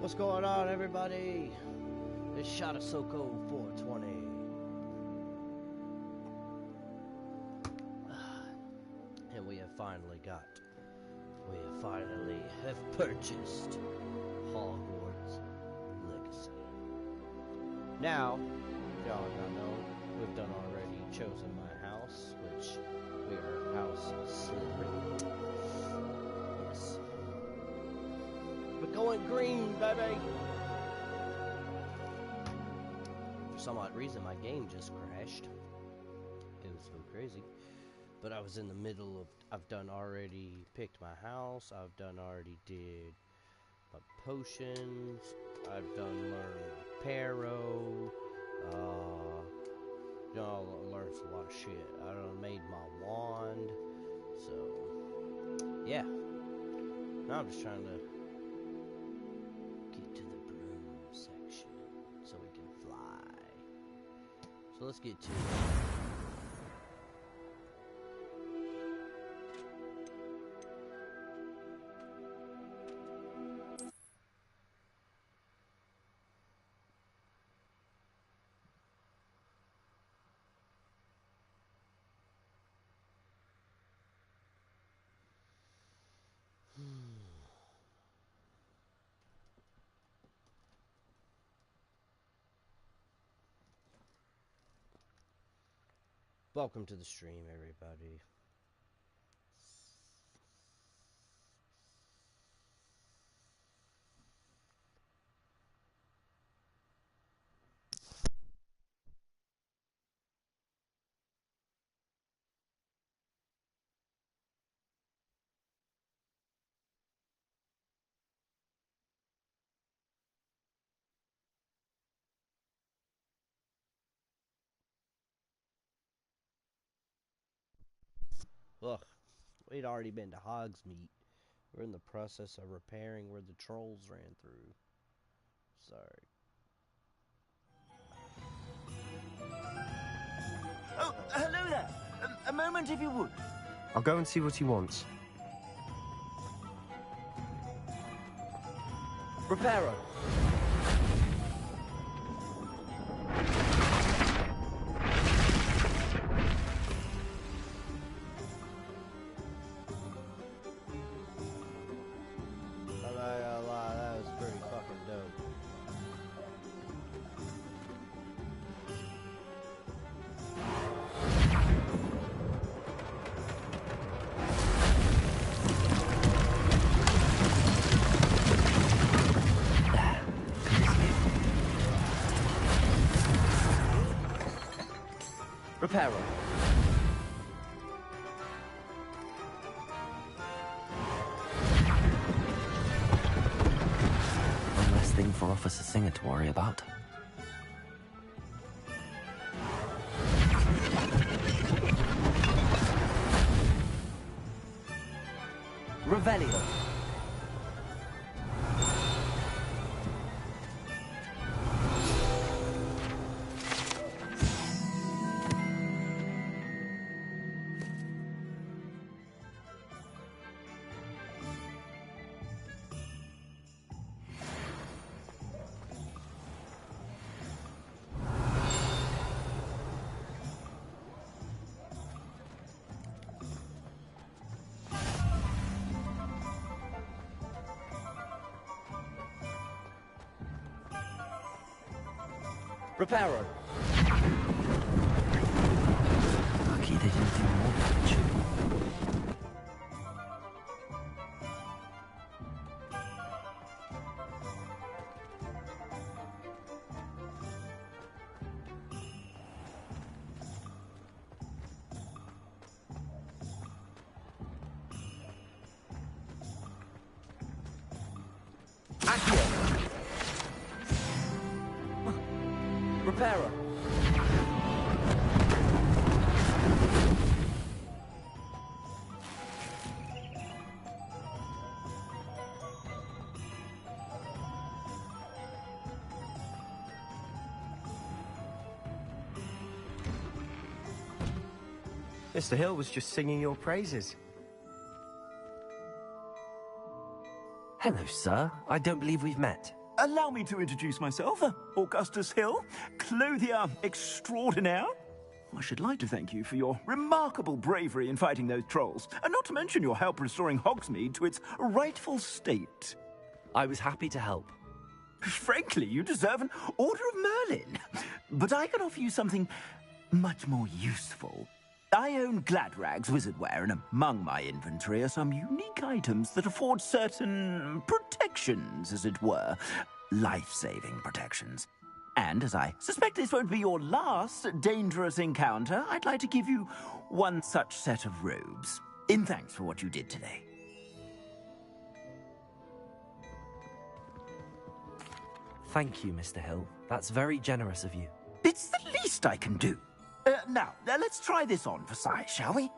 What's going on, everybody? It's Shot Ahsoka 420. And we have finally purchased Hogwarts Legacy. Now, if y'all have not known, we've done already chosen my house, which we are House Slytherin. Yes. We're going green, baby! For some odd reason, my game just crashed. It was so crazy. But I was in the middle of, I've done already picked my house, I've done already did my potions, I've done learned Reparo, you know, I learned a lot of shit. I done made my wand, so, yeah. Now I'm just trying to get to the broom section so we can fly. So let's get to it. Welcome to the stream, everybody. Ugh, we'd already been to Hogsmeade. We're in the process of repairing where the trolls ran through. Sorry. Oh, hello there. A moment, if you would. I'll go and see what he wants. Reparo. I'm not gonna lie, that was pretty fucking dope. Reparo. One less thing for Officer Singer to worry about. Revelio. Reparo. Lucky they didn't do more damage. Reparo. Mr. Hill was just singing your praises. Hello, sir. I don't believe we've met. Allow me to introduce myself, Augustus Hill, clothier extraordinaire. I should like to thank you for your remarkable bravery in fighting those trolls, and not to mention your help restoring Hogsmeade to its rightful state. I was happy to help. Frankly, you deserve an Order of Merlin. But I can offer you something much more useful. I own Gladrag's wizardware, and among my inventory are some unique items that afford certain protections, as it were. Life-saving protections. And as I suspect this won't be your last dangerous encounter, I'd like to give you one such set of robes, in thanks for what you did today. Thank you, Mr. Hill. That's very generous of you. It's the least I can do. Now, let's try this on for size, shall we?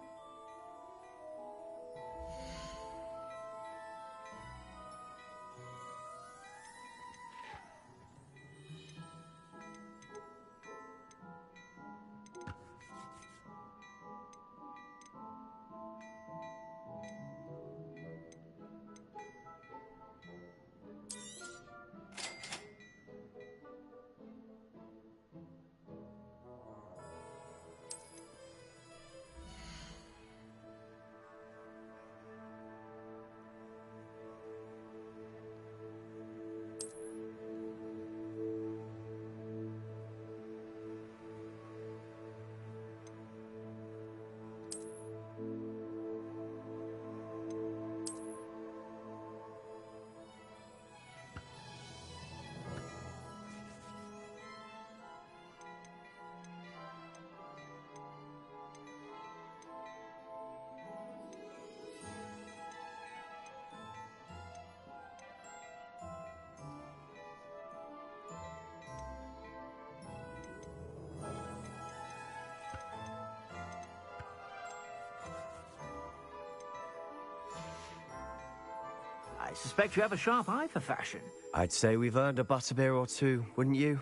I suspect you have a sharp eye for fashion. I'd say we've earned a butterbeer or two, wouldn't you?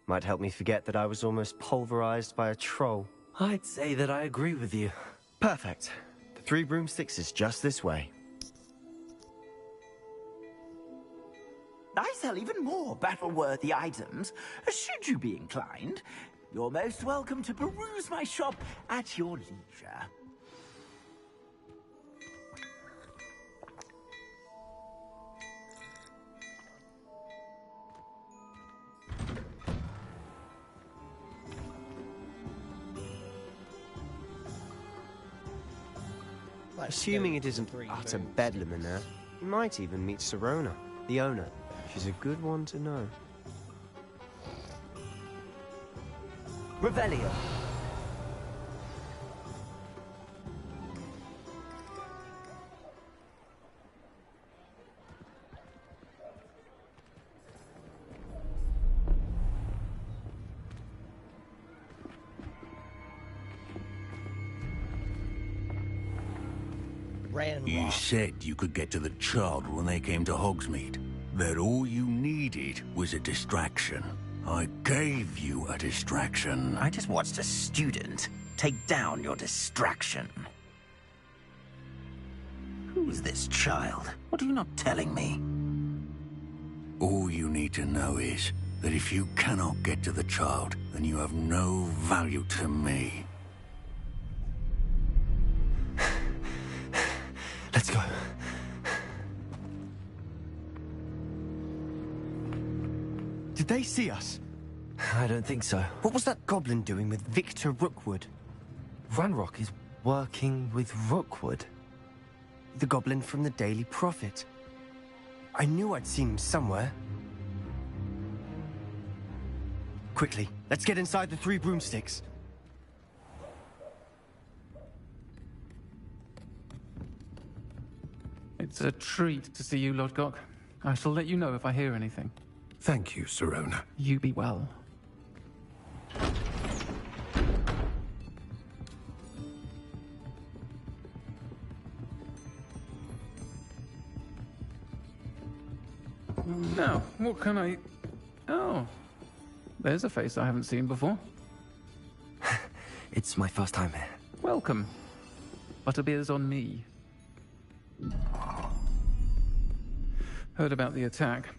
Might help me forget that I was almost pulverized by a troll. I'd say that I agree with you. Perfect. The Three Broomsticks is just this way. I sell even more battle-worthy items, should you be inclined. You're most welcome to peruse my shop at your leisure. Assuming it isn't utter bedlam in there, you might even meet Sirona, the owner. She's a good one to know. Revelio. You said you could get to the child when they came to Hogsmeade. That all you needed was a distraction. I gave you a distraction. I just watched a student take down your distraction. Who is this child? What are you not telling me? All you need to know is that if you cannot get to the child, then you have no value to me. Let's go. Did they see us? I don't think so. What was that goblin doing with Victor Rookwood? Ranrock is working with Rookwood. The goblin from the Daily Prophet. I knew I'd seen him somewhere. Quickly, let's get inside the Three Broomsticks. It's a treat to see you, Lodgok. I shall let you know if I hear anything. Thank you, Sirona. You be well. Now, what can I... Oh, there's a face I haven't seen before. It's my first time here. Welcome. Butterbeer's on me. Heard about the attack.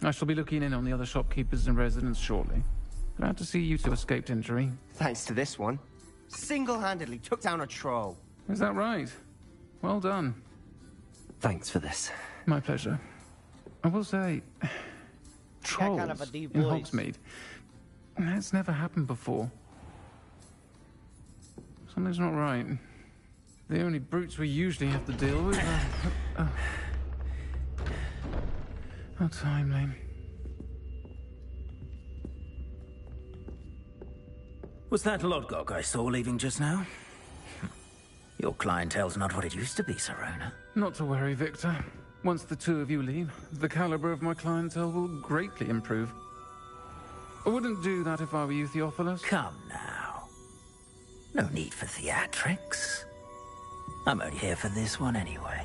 I shall be looking in on the other shopkeepers and residents shortly. Glad to see you two escaped injury. Thanks to this one. Single-handedly took down a troll. Is that right? Well done. Thanks for this. My pleasure. I will say, trolls kind of a deep in voice. Hogsmeade. That's never happened before. Something's not right. The only brutes we usually have to deal with are... How timely. Was that Lodgok I saw leaving just now? Your clientele's not what it used to be, Sirona. Not to worry, Victor. Once the two of you leave, the caliber of my clientele will greatly improve. I wouldn't do that if I were you, Theophilus. Come now. No need for theatrics. I'm only here for this one anyway.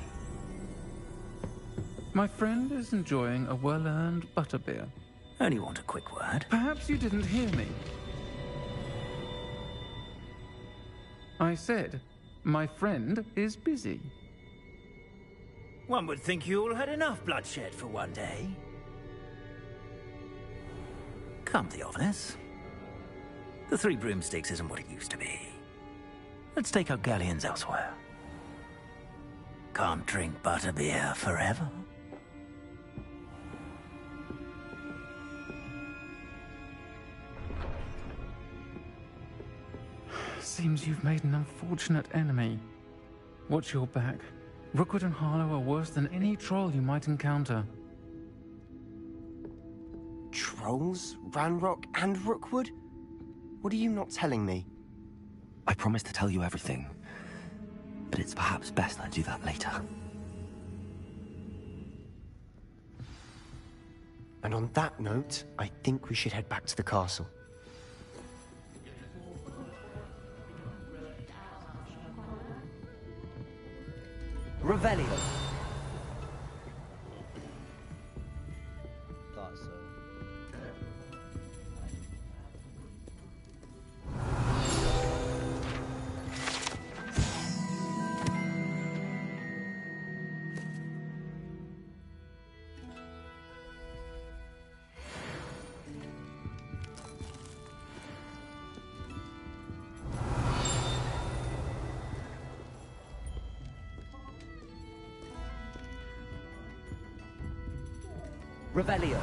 My friend is enjoying a well-earned butterbeer. Only want a quick word. Perhaps you didn't hear me. I said, my friend is busy. One would think you all had enough bloodshed for one day. Come, Theophilus. The Three Broomsticks isn't what it used to be. Let's take our galleons elsewhere. Can't drink butterbeer forever. Seems you've made an unfortunate enemy. Watch your back. Rookwood and Harlow are worse than any troll you might encounter. Trolls? Ranrock and Rookwood? What are you not telling me? I promise to tell you everything, but it's perhaps best I do that later. And on that note, I think we should head back to the castle. Revelio. Thought so. Revelio.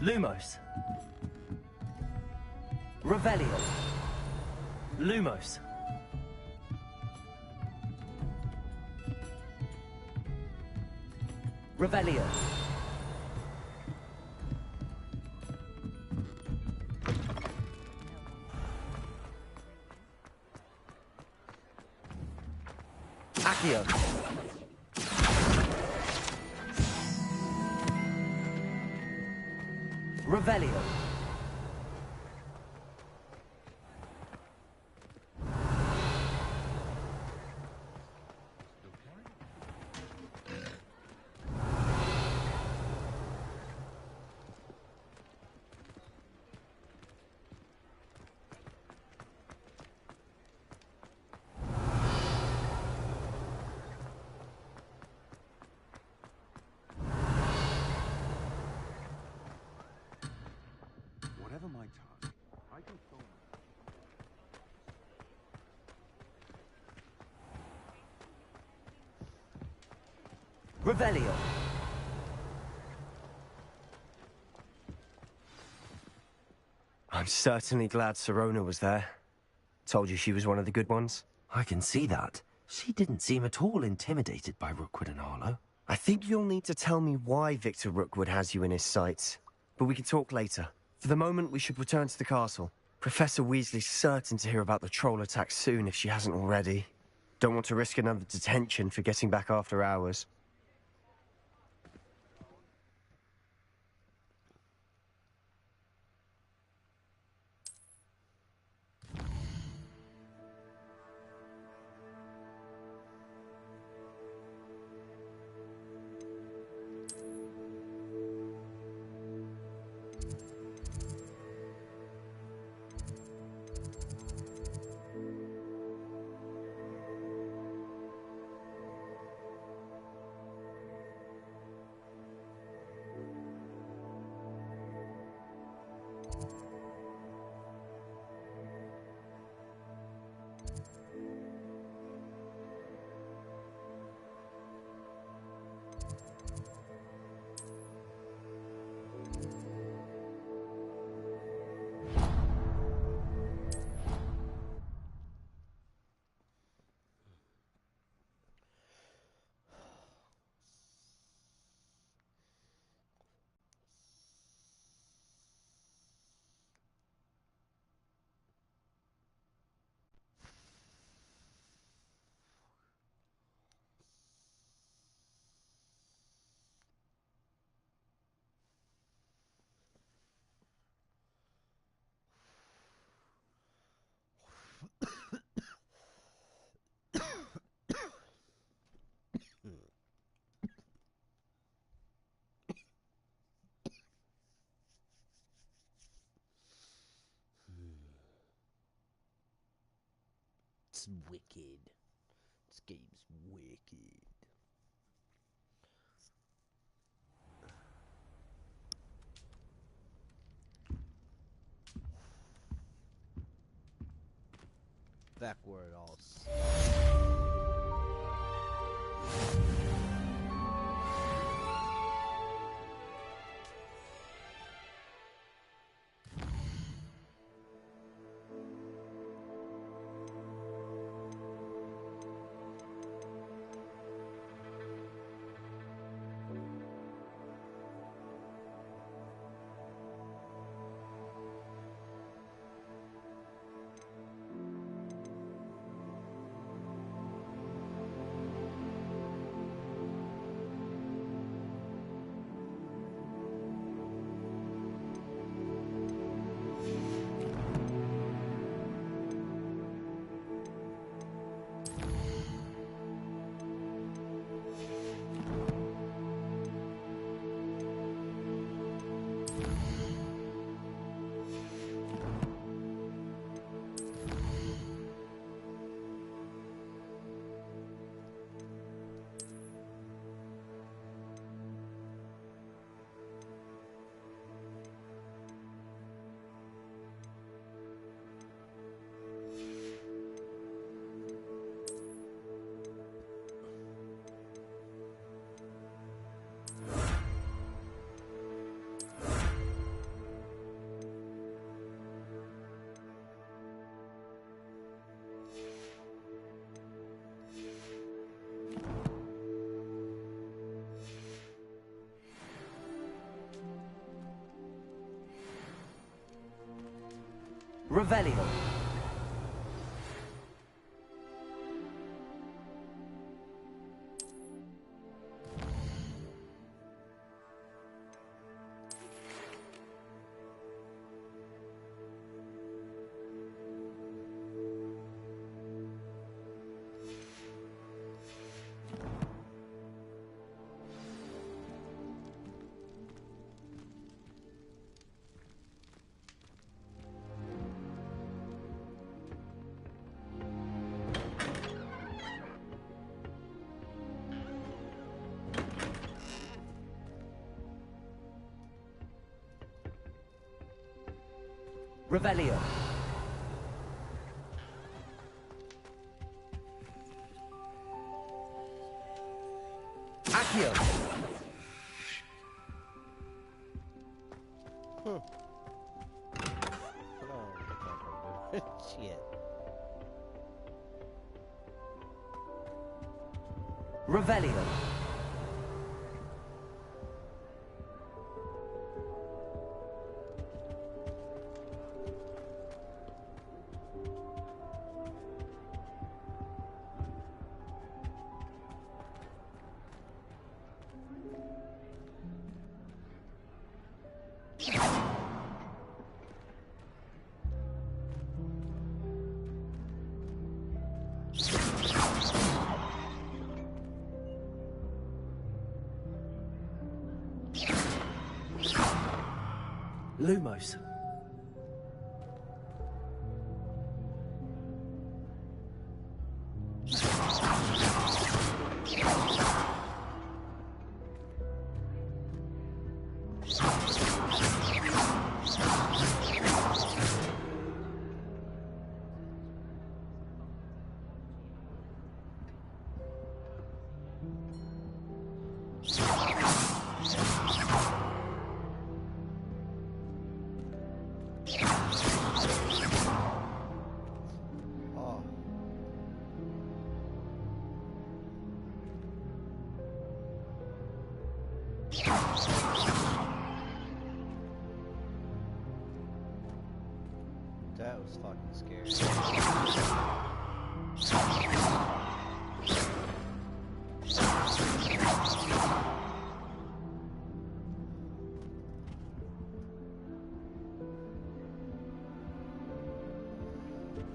Lumos. Revelio. Lumos. Revelio. Accio. Revelio. Whatever my task, I can solve it. Revelio. I'm certainly glad Sirona was there. Told you she was one of the good ones. I can see that. She didn't seem at all intimidated by Rookwood and Harlow. I think you'll need to tell me why Victor Rookwood has you in his sights. But we can talk later. For the moment, we should return to the castle. Professor Weasley's certain to hear about the troll attack soon if she hasn't already. Don't want to risk another detention for getting back after hours. wicked. This game's wicked. Back where it all Revelio. Revelio. Accio. Shit. Revelio. Lumos. Oh. That was fucking scary.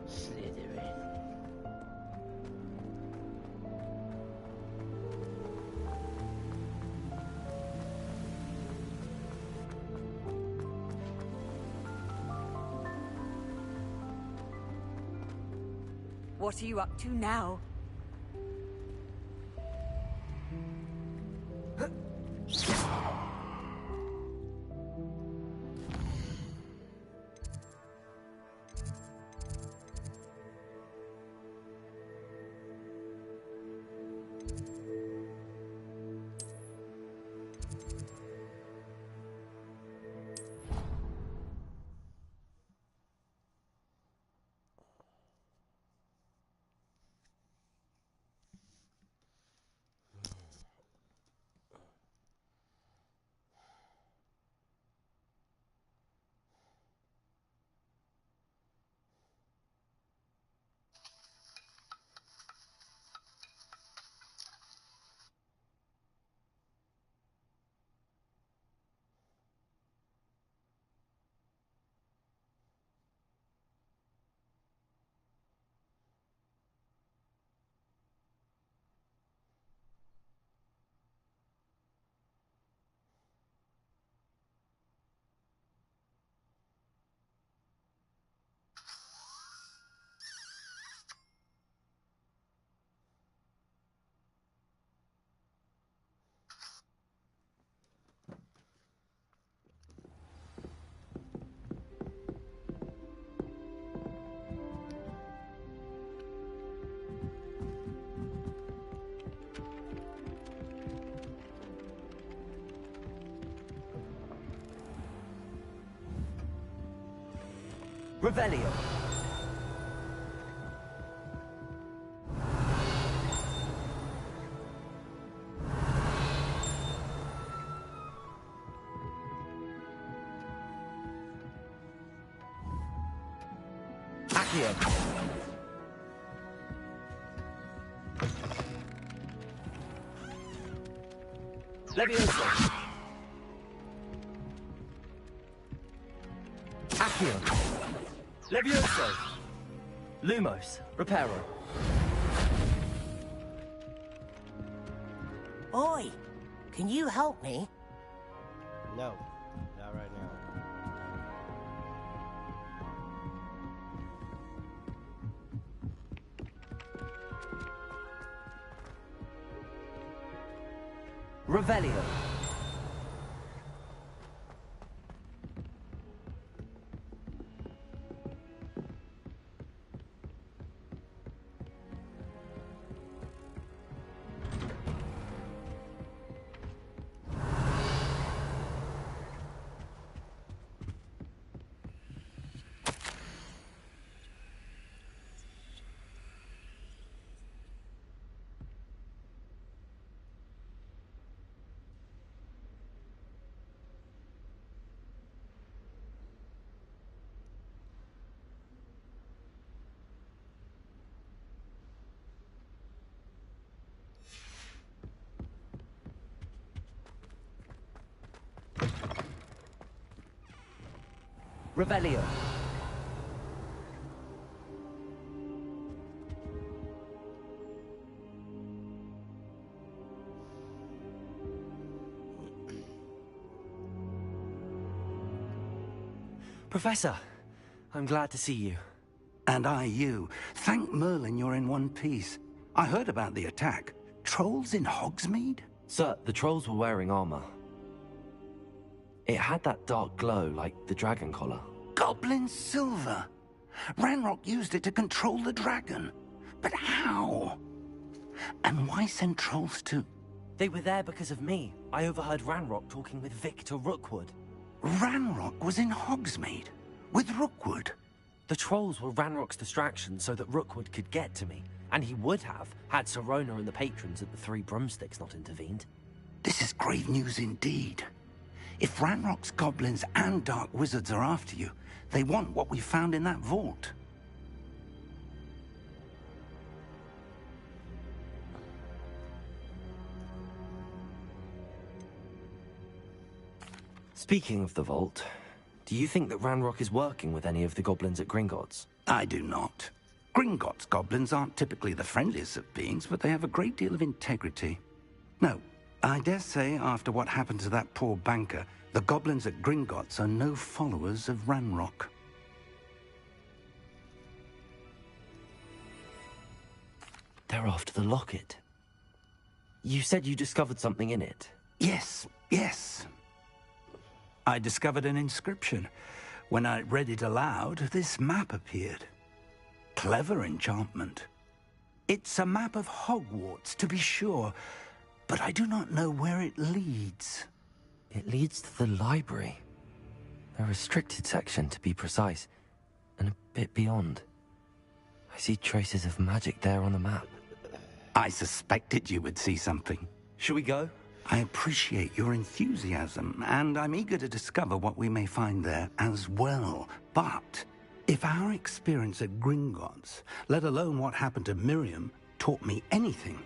Slytherin. What are you up to now? Revelio. Accio. Levioso. Accio. Levioso. Lumos. Reparo. Oi, can you help me? No, not right now. Revelio. Revelio. Professor, I'm glad to see you. And I you. Thank Merlin you're in one piece. I heard about the attack. Trolls in Hogsmeade? Sir, the trolls were wearing armor. It had that dark glow like the dragon collar. Goblin silver. Ranrock used it to control the dragon. But how? And why send trolls to... They were there because of me. I overheard Ranrock talking with Victor Rookwood. Ranrock was in Hogsmeade? With Rookwood? The trolls were Ranrock's distraction so that Rookwood could get to me. And he would have, had Sirona and the patrons at the Three Broomsticks not intervened. This is grave news indeed. If Ranrock's goblins and dark wizards are after you, they want what we found in that vault. Speaking of the vault, do you think that Ranrock is working with any of the goblins at Gringotts? I do not. Gringotts goblins aren't typically the friendliest of beings, but they have a great deal of integrity. No, I dare say after what happened to that poor banker, the goblins at Gringotts are no followers of Ranrock. They're after the locket. You said you discovered something in it. Yes, yes. I discovered an inscription. When I read it aloud, this map appeared. Clever enchantment. It's a map of Hogwarts, to be sure, but I do not know where it leads. It leads to the library. A restricted section, to be precise, and a bit beyond. I see traces of magic there on the map. I suspected you would see something. Shall we go? I appreciate your enthusiasm, and I'm eager to discover what we may find there as well. But if our experience at Gringotts, let alone what happened to Miriam, taught me anything,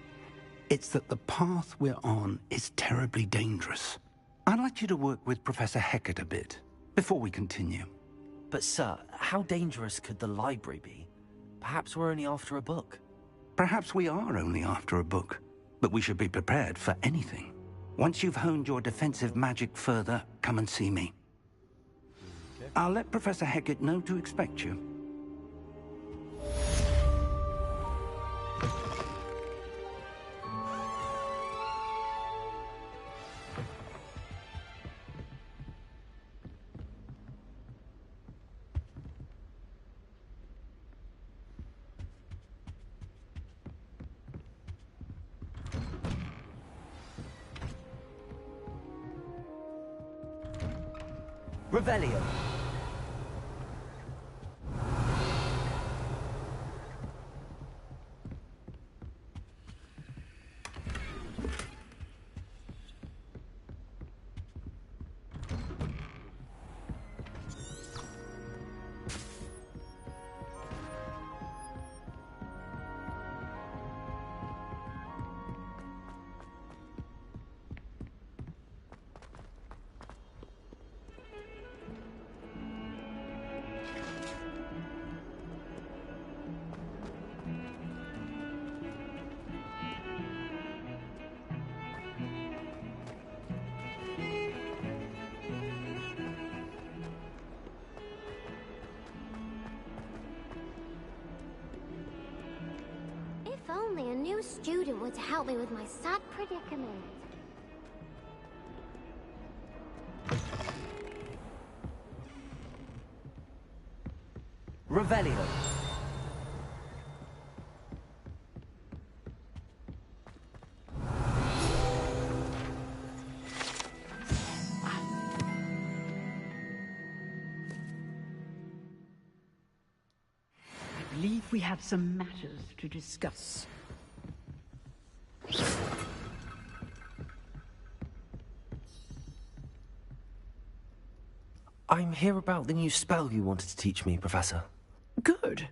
it's that the path we're on is terribly dangerous. I'd like you to work with Professor Hecat a bit before we continue. But sir, how dangerous could the library be? Perhaps we're only after a book. Perhaps we are only after a book, but we should be prepared for anything. Once you've honed your defensive magic further, come and see me. Okay. I'll let Professor Hecat know to expect you. Revelio. If only a new student were to help me with my sad predicament. Revelio. I believe we have some matters to discuss. I'm here about the new spell you wanted to teach me, Professor. Good.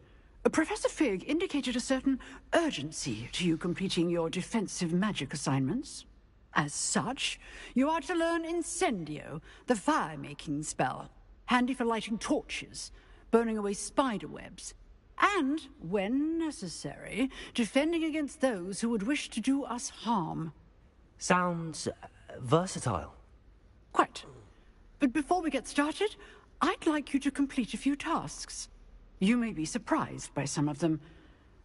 Professor Fig indicated a certain urgency to you completing your defensive magic assignments. As such, you are to learn Incendio, the fire-making spell, handy for lighting torches, burning away spider webs, and, when necessary, defending against those who would wish to do us harm. Sounds versatile. Quite. But before we get started, I'd like you to complete a few tasks. You may be surprised by some of them.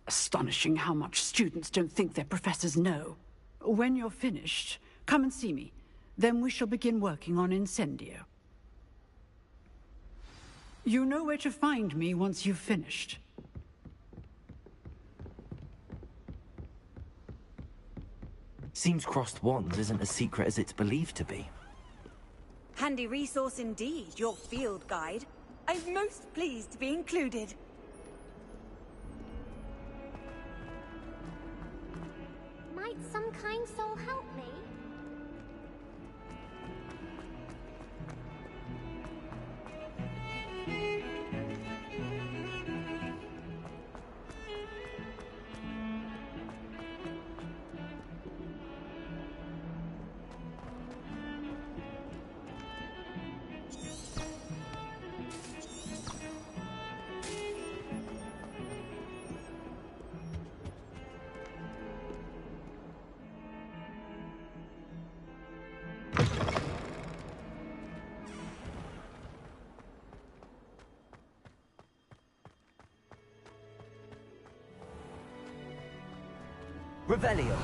Astonishing how much students don't think their professors know. When you're finished, come and see me. Then we shall begin working on Incendio. You know where to find me once you've finished. Seems crossed wands isn't as secret as it's believed to be. Handy resource indeed, your field guide. I'm most pleased to be included. Might some kind soul help me? Revelio.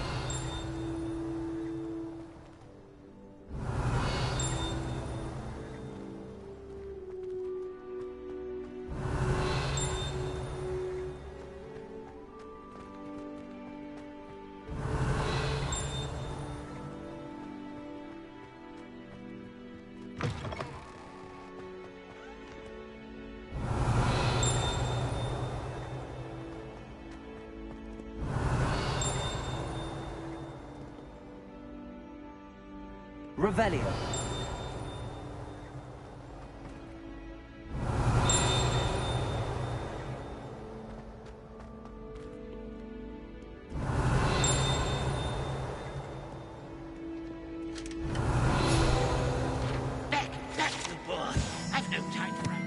Revelio. Back, you boy. I've no time for it.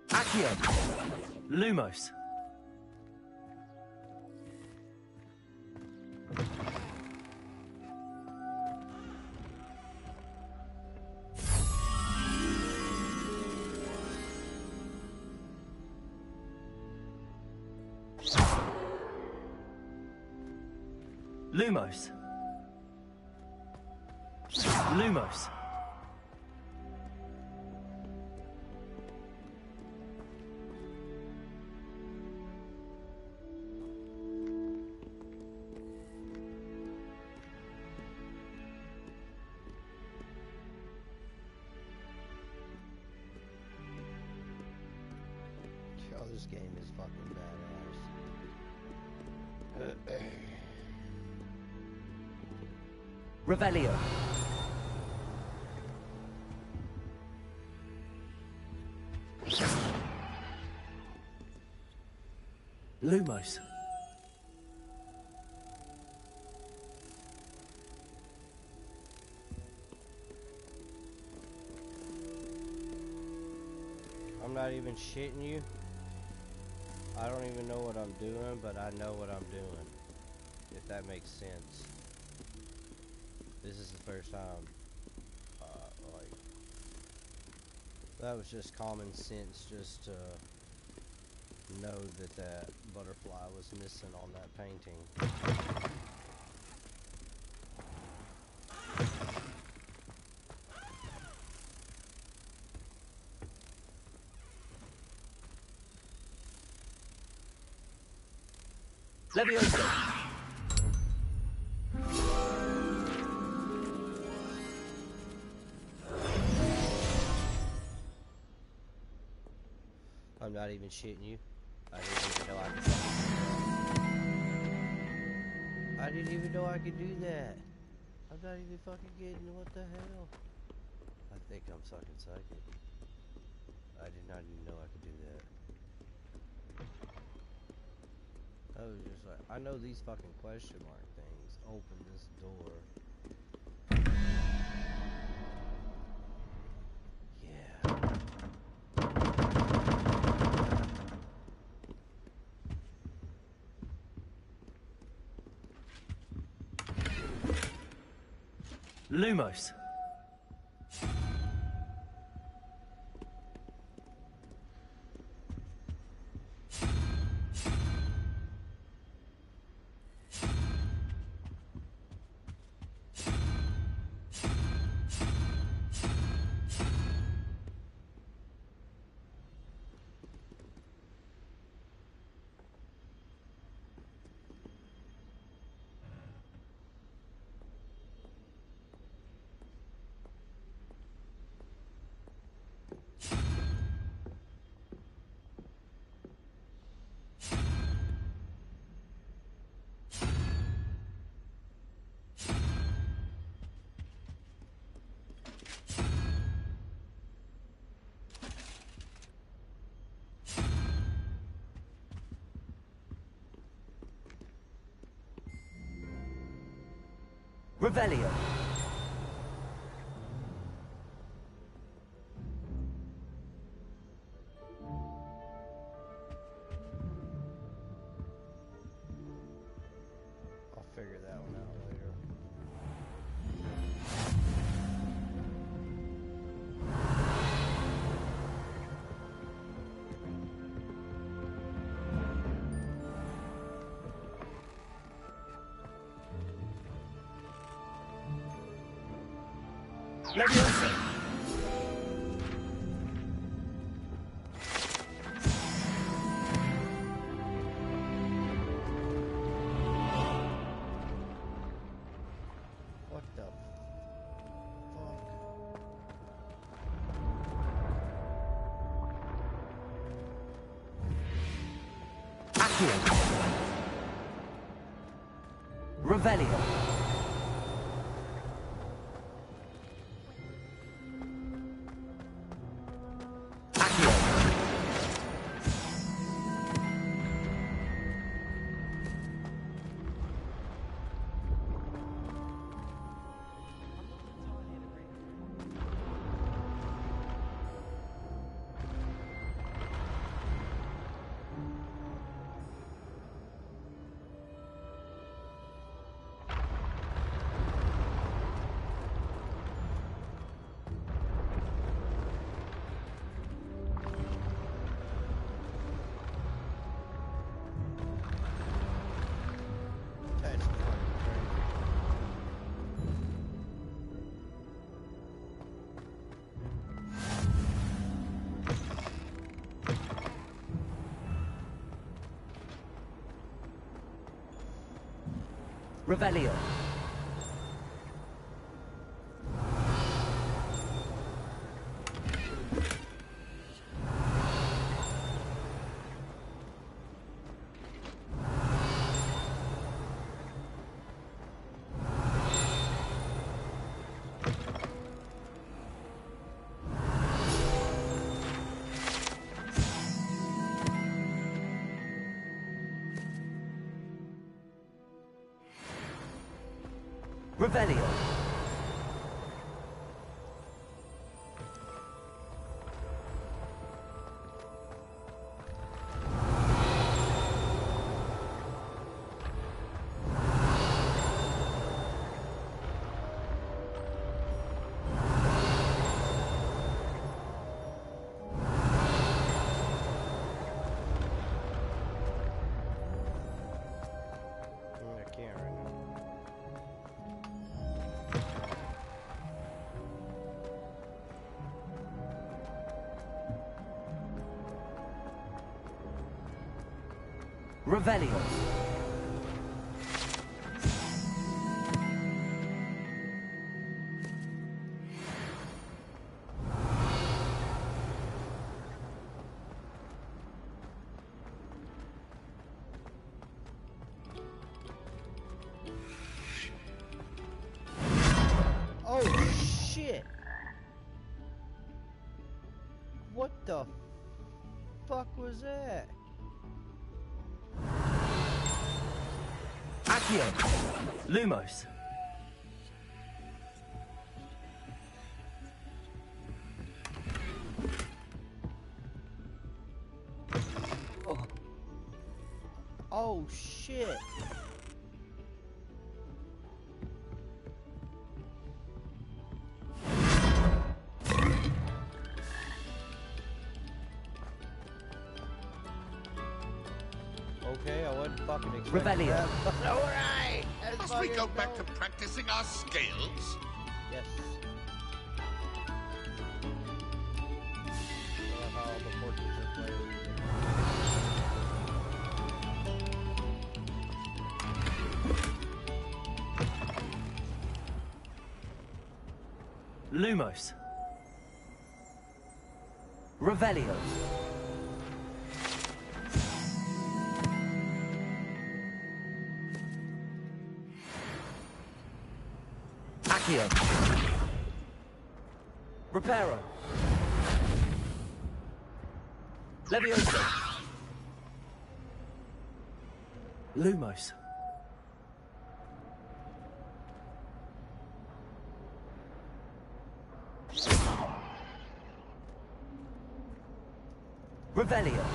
Accio. Lumos. Lumos. Lumos. Yo, this game is fucking badass. Revelio. Lumos. I'm not even shitting you. I don't even know what I'm doing, but I know what I'm doing. If that makes sense. This is the first time, like, that was just common sense just to know that that butterfly was missing on that painting. Leviosa. I'm not even shitting you. I didn't even know I could do that. I'm not even fucking kidding. What the hell? I think I'm fucking psychic. I did not even know I could do that. I was just like, I know these fucking question mark things open this door. Yeah. Lumos. Revelio. I'll figure that one out later. Leviosa. What the fuck? Accio. Revelio. That's fucking crazy. Revelio. Revelio. I can't right now. Revelio. Oh shit! What the fuck was that? Accio. Lumos. Oh shit! Okay, I wasn't fucking expecting Revelio. that. But alright! Must we go back to practicing our skills? Yes. I love how all the portraits are playing. Lumos. Revelio. Accio. Reparo. Leviosa. Lumos. Revelio.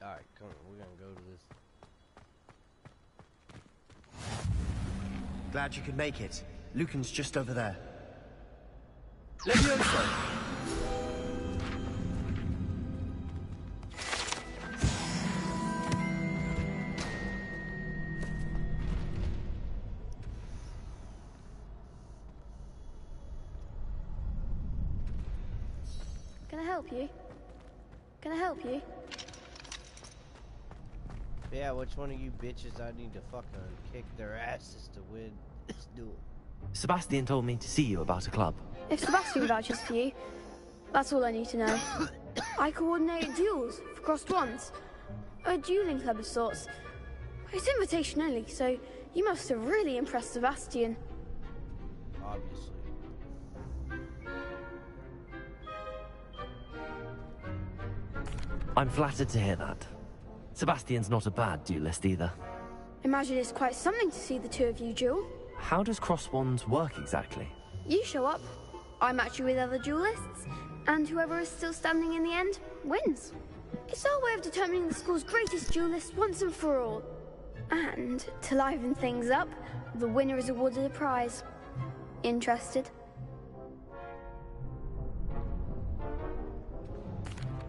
Alright, come on, we're gonna go to this. Glad you could make it. Lucan's just over there. Levioso! Can I help you? Can I help you? Yeah, which one of you bitches I need to fucking kick their asses to win this duel? Sebastian told me to see you about a club. If Sebastian vouches for you, that's all I need to know. I coordinate duels for crossed ones. A dueling club of sorts. It's invitation only, so you must have really impressed Sebastian. Obviously. I'm flattered to hear that. Sebastian's not a bad duelist either. Imagine it's quite something to see the two of you duel. How does cross wands work exactly? You show up, I match you with other duelists, and whoever is still standing in the end wins. It's our way of determining the school's greatest duelist once and for all. And to liven things up, the winner is awarded a prize. Interested?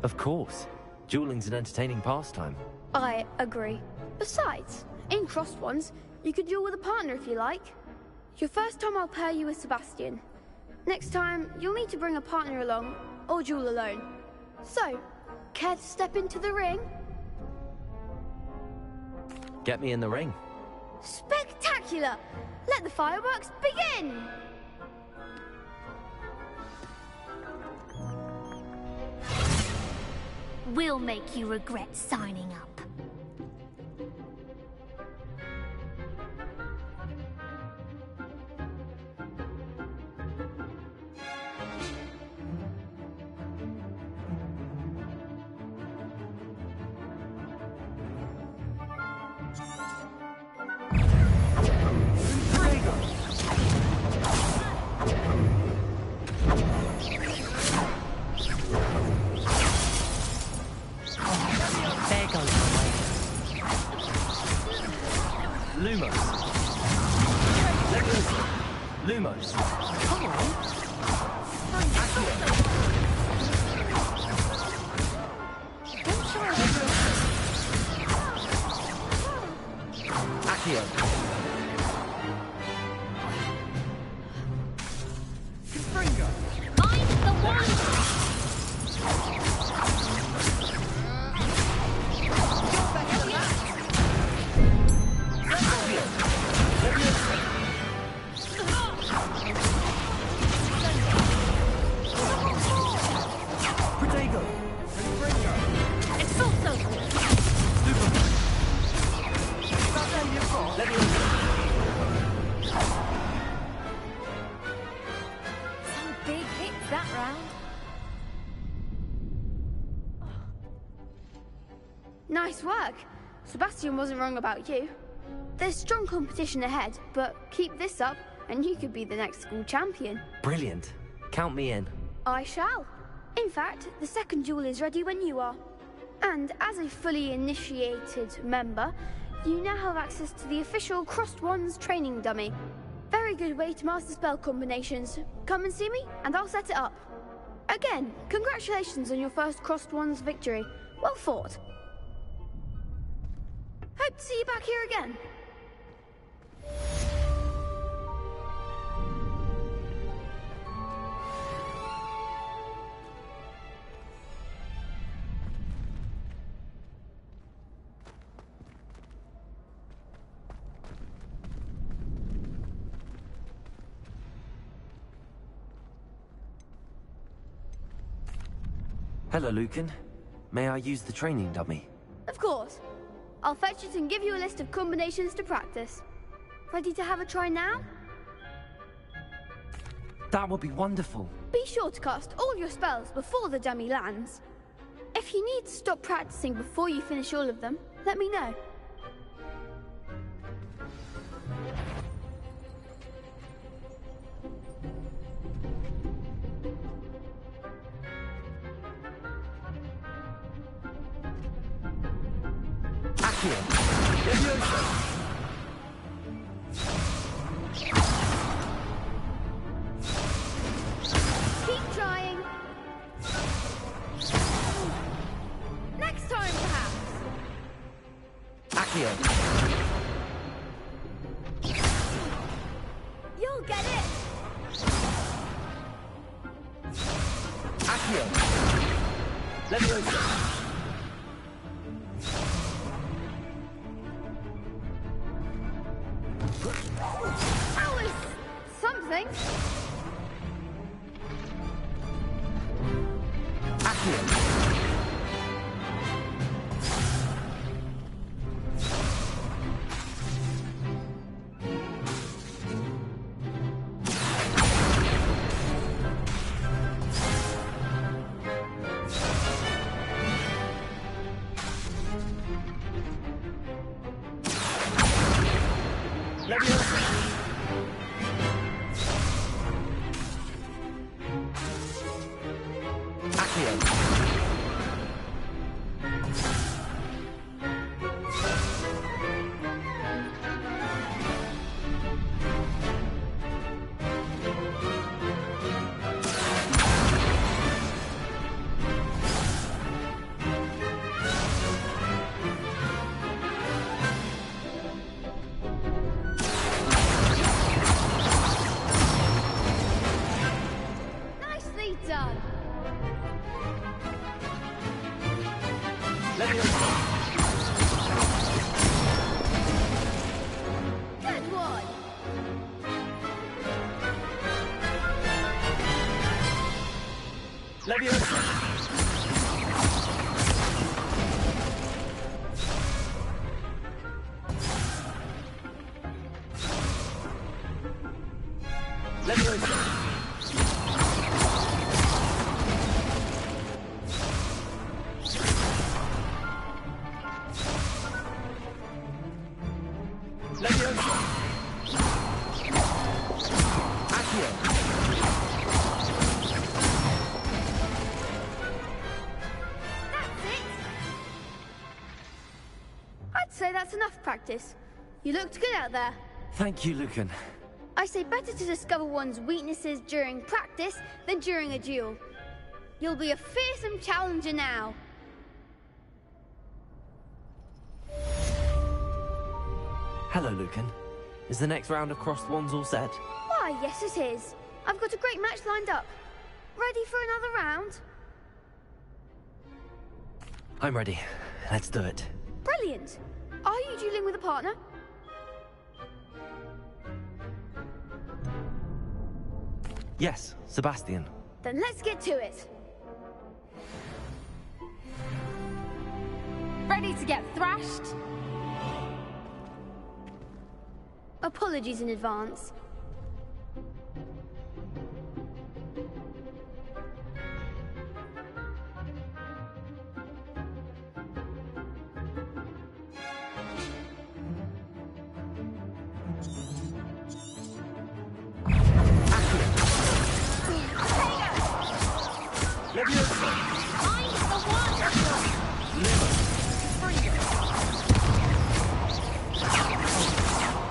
Of course. Dueling's an entertaining pastime. I agree. Besides, in crossed ones, you could duel with a partner if you like. Your first time I'll pair you with Sebastian. Next time, you'll need to bring a partner along, or duel alone. So, care to step into the ring? Get me in the ring. Spectacular! Let the fireworks begin! We'll make you regret signing up. Lumos. Come on. Accio. Confringo. Find the one! Nice work. Sebastian wasn't wrong about you. There's strong competition ahead, but keep this up and you could be the next school champion. Brilliant. Count me in. I shall. In fact, the second duel is ready when you are. And as a fully initiated member, you now have access to the official Crossed Wands training dummy. Very good way to master spell combinations. Come and see me and I'll set it up. Again, congratulations on your first Crossed Wands victory. Well fought. Hope to see you back here again. Hello, Lucan. May I use the training dummy? Of course. I'll fetch it and give you a list of combinations to practice. Ready to have a try now? That would be wonderful. Be sure to cast all your spells before the dummy lands. If you need to stop practicing before you finish all of them, let me know. Keep trying. Next time, perhaps. Accio. You'll get it. Accio. Leviosa. That was something. Nicely done. Good one. I'd say that's enough practice. You looked good out there. Thank you, Lucan. I say better to discover one's weaknesses during practice than during a duel. You'll be a fearsome challenger now. Hello, Lucan. Is the next round of crossed wands all set? Why, yes it is. I've got a great match lined up. Ready for another round? I'm ready. Let's do it. Brilliant. Are you dueling with a partner? Yes, Sebastian. Then let's get to it. Ready to get thrashed? Apologies in advance.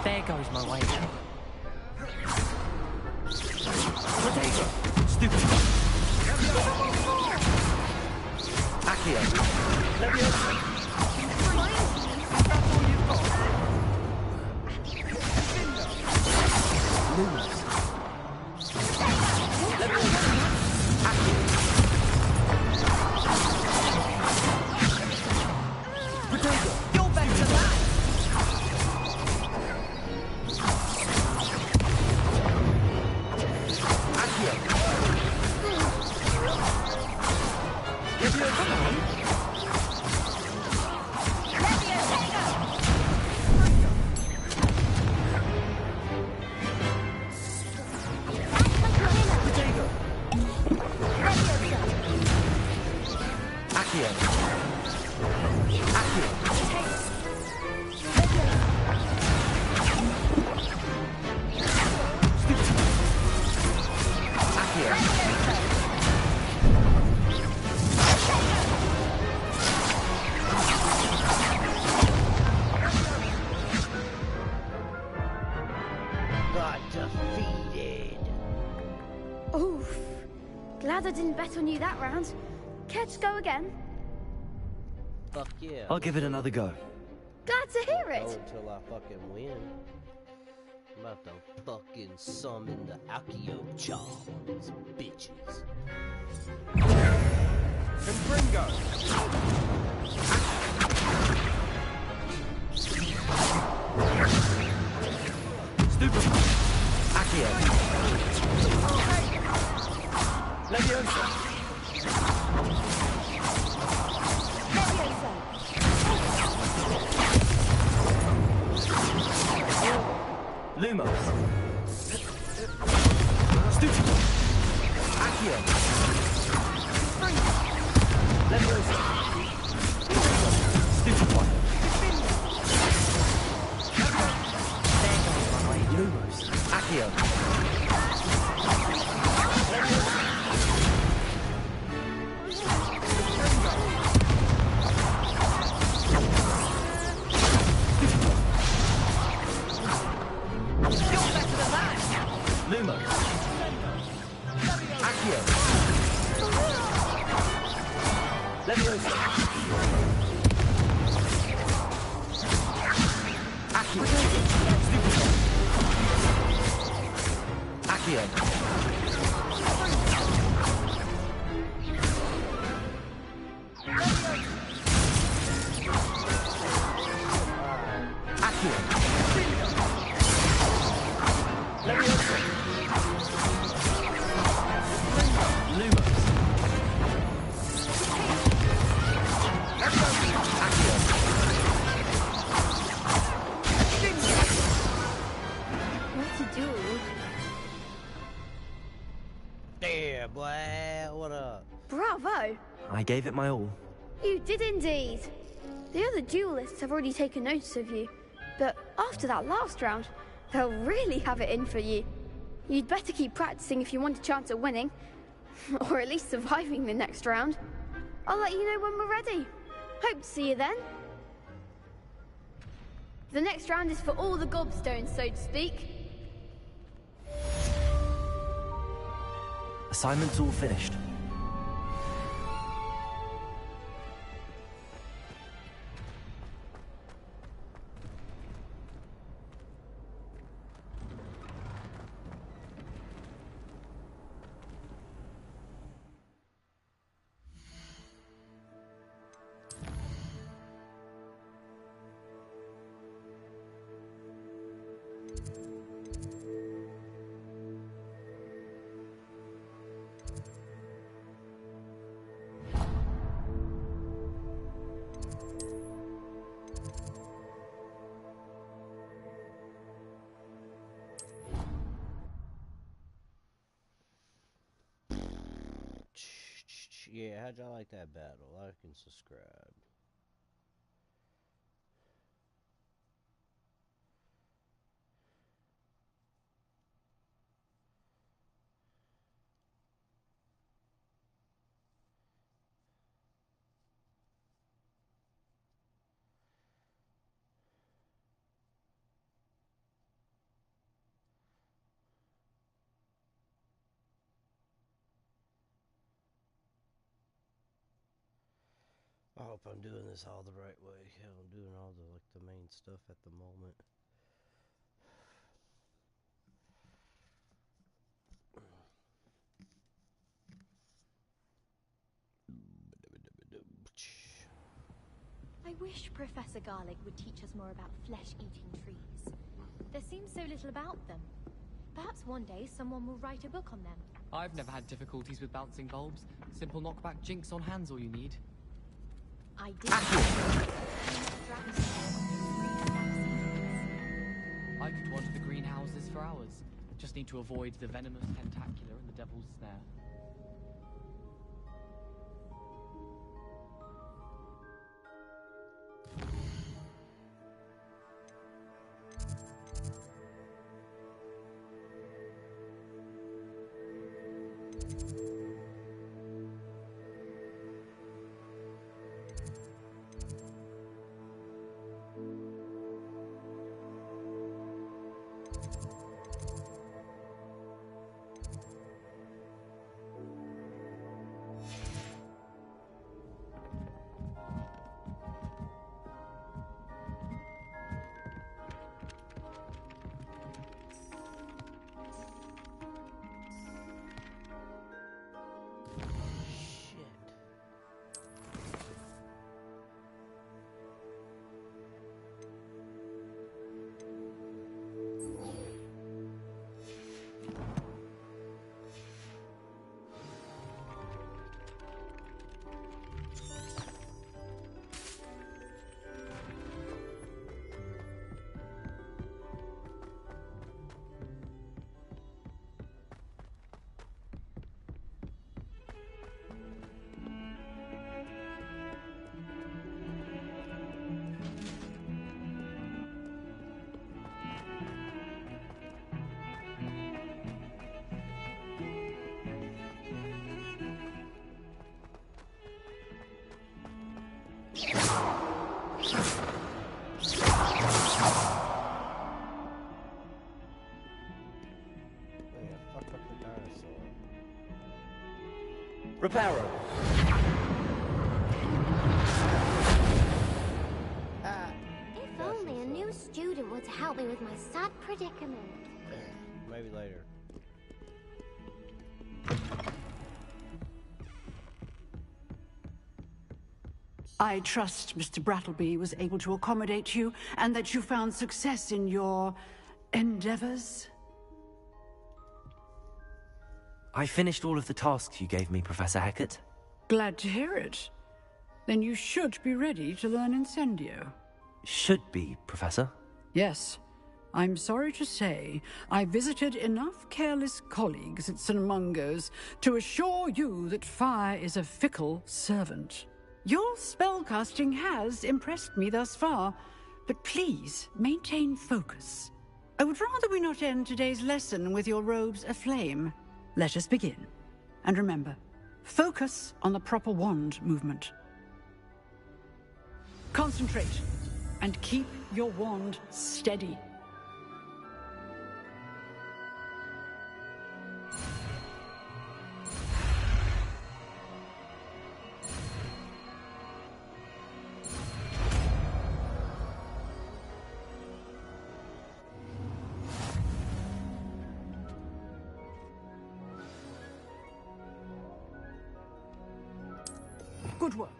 There goes my way. Stupid. Accio. You're better than that! Got defeated. Oof. Glad I didn't bet on you that round. Care to go again? Fuck yeah. I'll give it another go. Glad to hear Go it. until I fucking win. I'm about to fucking summon the Accio Charm on these bitches. Confringo! Stupefy. Accio. Leviosa. Lumos. Stupefy. Accio. Leviosa. Stupefy. Lumos. Accio. Lumos. Accio. Leviosa. Accio. Stupefy. Accio. Accio. Leviosa. Lumos. Accio. What to do? Yeah, boy. What up? Bravo. I gave it my all. You did indeed. The other duelists have already taken notice of you, but after that last round, they'll really have it in for you. You'd better keep practicing if you want a chance at winning, or at least surviving the next round. I'll let you know when we're ready. Hope to see you then. The next round is for all the gobstones, so to speak. Assignment's all finished. Yeah, how'd y'all like that battle? Like and subscribe. I hope I'm doing this all the right way. Hell, I'm doing all the main stuff at the moment. I wish Professor Garlic would teach us more about flesh-eating trees. There seems so little about them. Perhaps one day someone will write a book on them. I've never had difficulties with bouncing bulbs. Simple knockback jinx on hand's all you need. I did. I could wander the greenhouses for hours. Just need to avoid the venomous tentacular and the devil's snare. Reparo. If only a new student were to help me with my sad predicament. Maybe later. I trust Mr. Brattleby was able to accommodate you, and that you found success in your endeavors. I finished all of the tasks you gave me, Professor Hecat. Glad to hear it. Then you should be ready to learn Incendio. Should be, Professor. Yes. I'm sorry to say, I visited enough careless colleagues at St. Mungo's to assure you that fire is a fickle servant. Your spellcasting has impressed me thus far, but please maintain focus. I would rather we not end today's lesson with your robes aflame. Let us begin. And remember, focus on the proper wand movement. Concentrate, and keep your wand steady. Good work.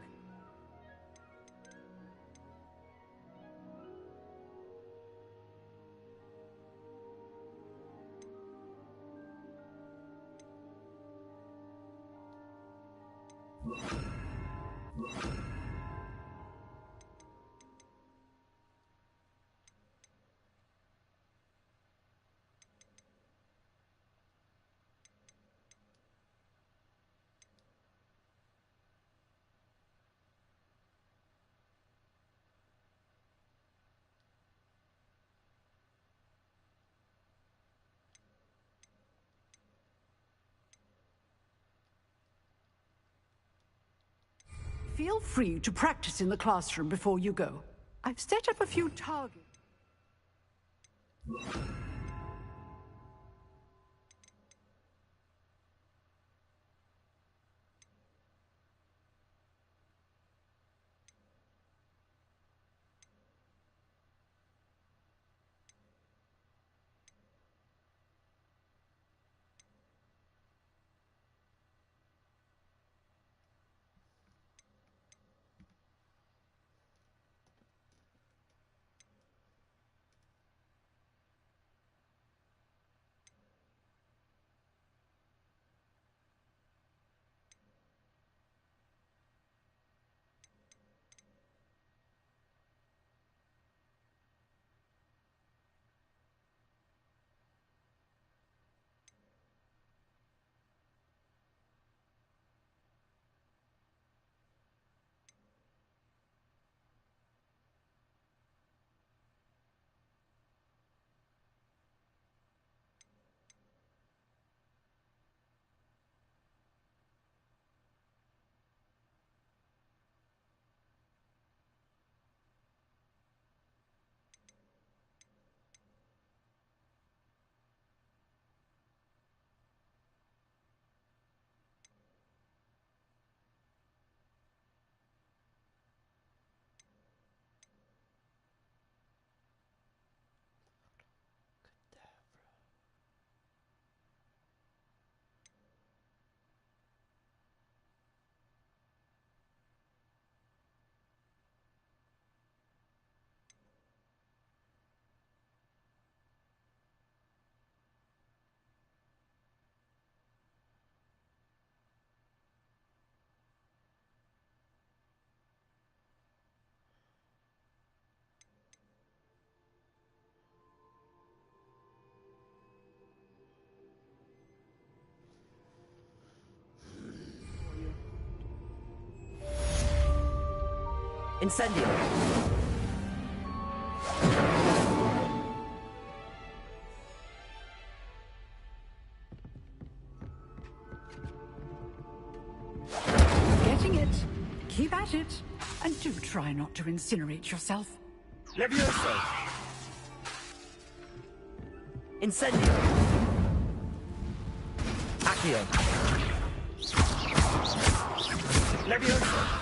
Feel free to practice in the classroom before you go. I've set up a few targets. Incendio. Getting it. Keep at it. And do try not to incinerate yourself. Levioso. Incendio. Accio. Levioso.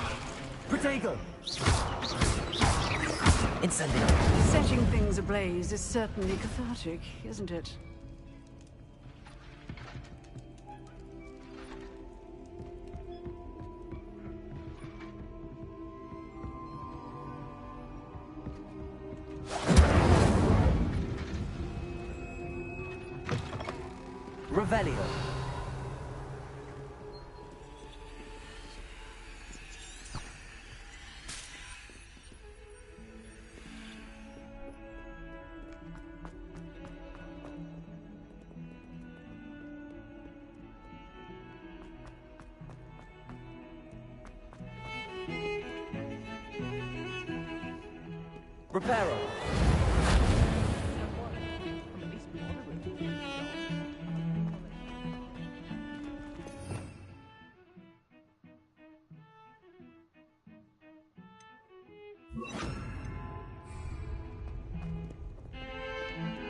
Protego. Incendio. Setting things ablaze is certainly cathartic, isn't it? Revelio. Reparo.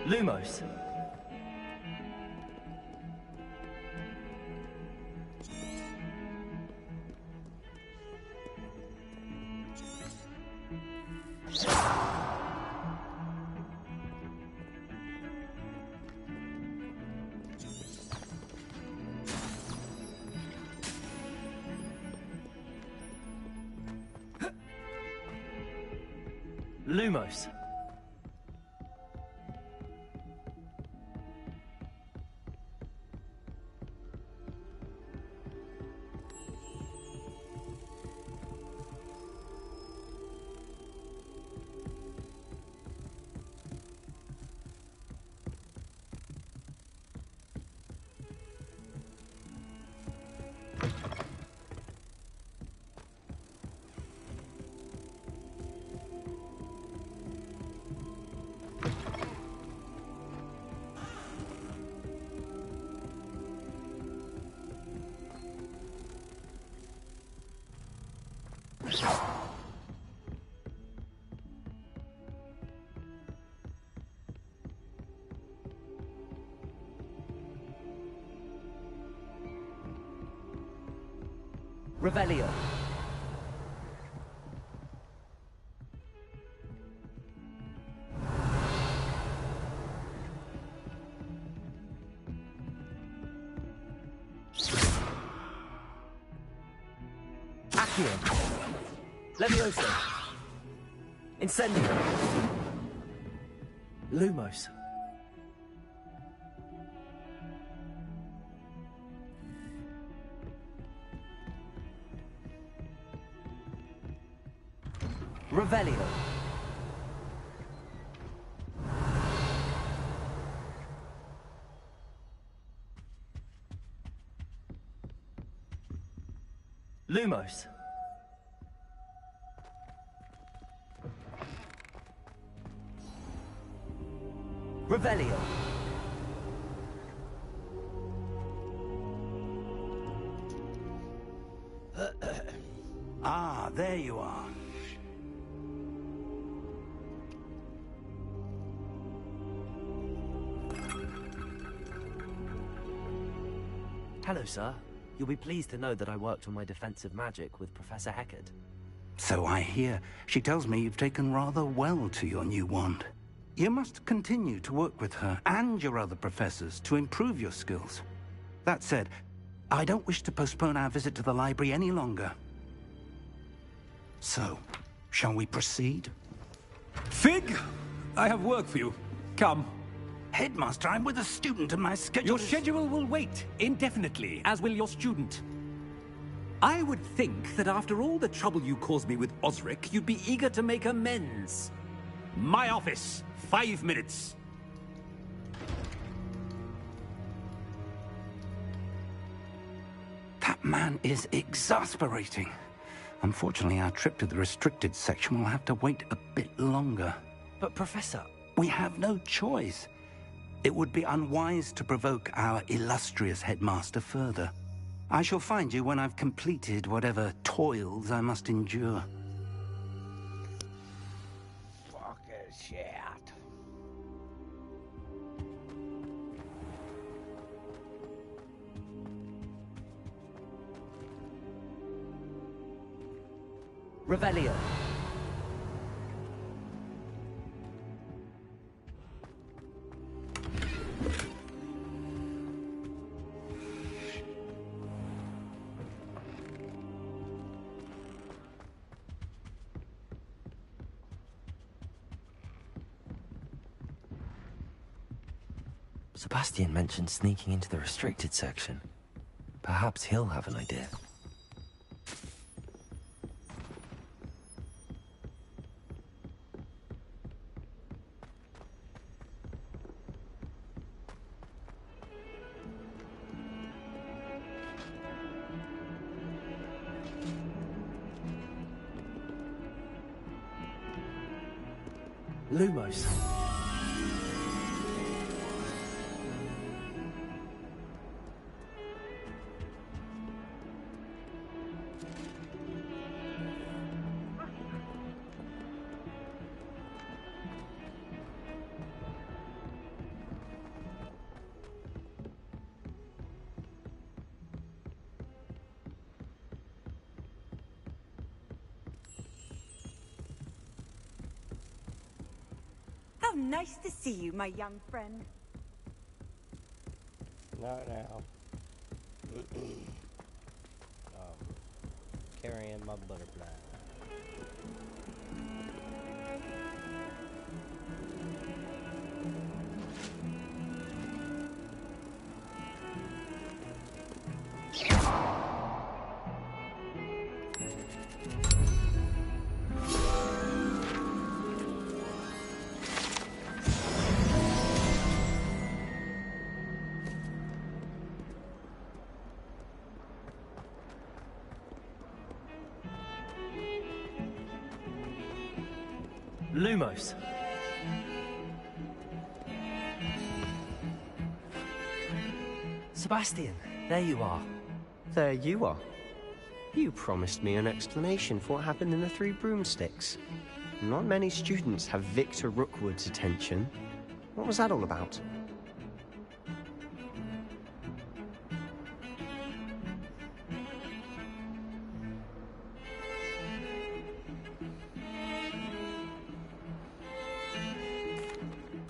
Lumos. Lumos. Revelio. Accio. Levioso. Incendio. Lumos. Revelio. Lumos. Revelio. Ah, there you are. Hello, sir. You'll be pleased to know that I worked on my defensive magic with Professor Heckard. So I hear. She tells me you've taken rather well to your new wand. You must continue to work with her and your other professors to improve your skills. That said, I don't wish to postpone our visit to the library any longer. So, shall we proceed? Fig, I have work for you. Come. Headmaster, I'm with a student and my schedule Your schedule will wait indefinitely, as will your student. I would think that after all the trouble you caused me with Osric, you'd be eager to make amends. My office, 5 minutes. That man is exasperating. Unfortunately, our trip to the restricted section will have to wait a bit longer. But, Professor... We have no choice. It would be unwise to provoke our illustrious headmaster further. I shall find you when I've completed whatever toils I must endure. Fucking shit. Revelio. Sebastian mentioned sneaking into the restricted section. Perhaps he'll have an idea. Lumos. How nice to see you, my young friend. Not now. Carrying my butterfly. Lumos. Sebastian, there you are. There you are. You promised me an explanation for what happened in the Three Broomsticks. Not many students have Victor Rookwood's attention. What was that all about?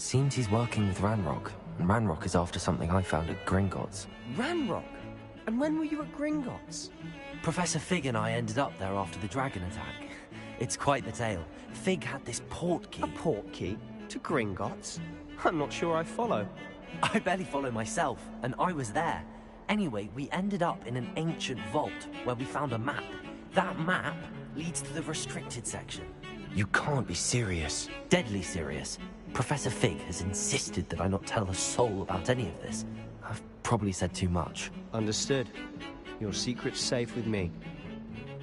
Seems he's working with Ranrock, and Ranrock is after something I found at Gringotts. Ranrock? And when were you at Gringotts? Professor Fig and I ended up there after the dragon attack. It's quite the tale. Fig had this port key. A port key? To Gringotts? I'm not sure I follow. I barely follow myself, and I was there. Anyway, we ended up in an ancient vault where we found a map. That map leads to the restricted section. You can't be serious. Deadly serious. Professor Fig has insisted that I not tell a soul about any of this. I've probably said too much. Understood. Your secret's safe with me.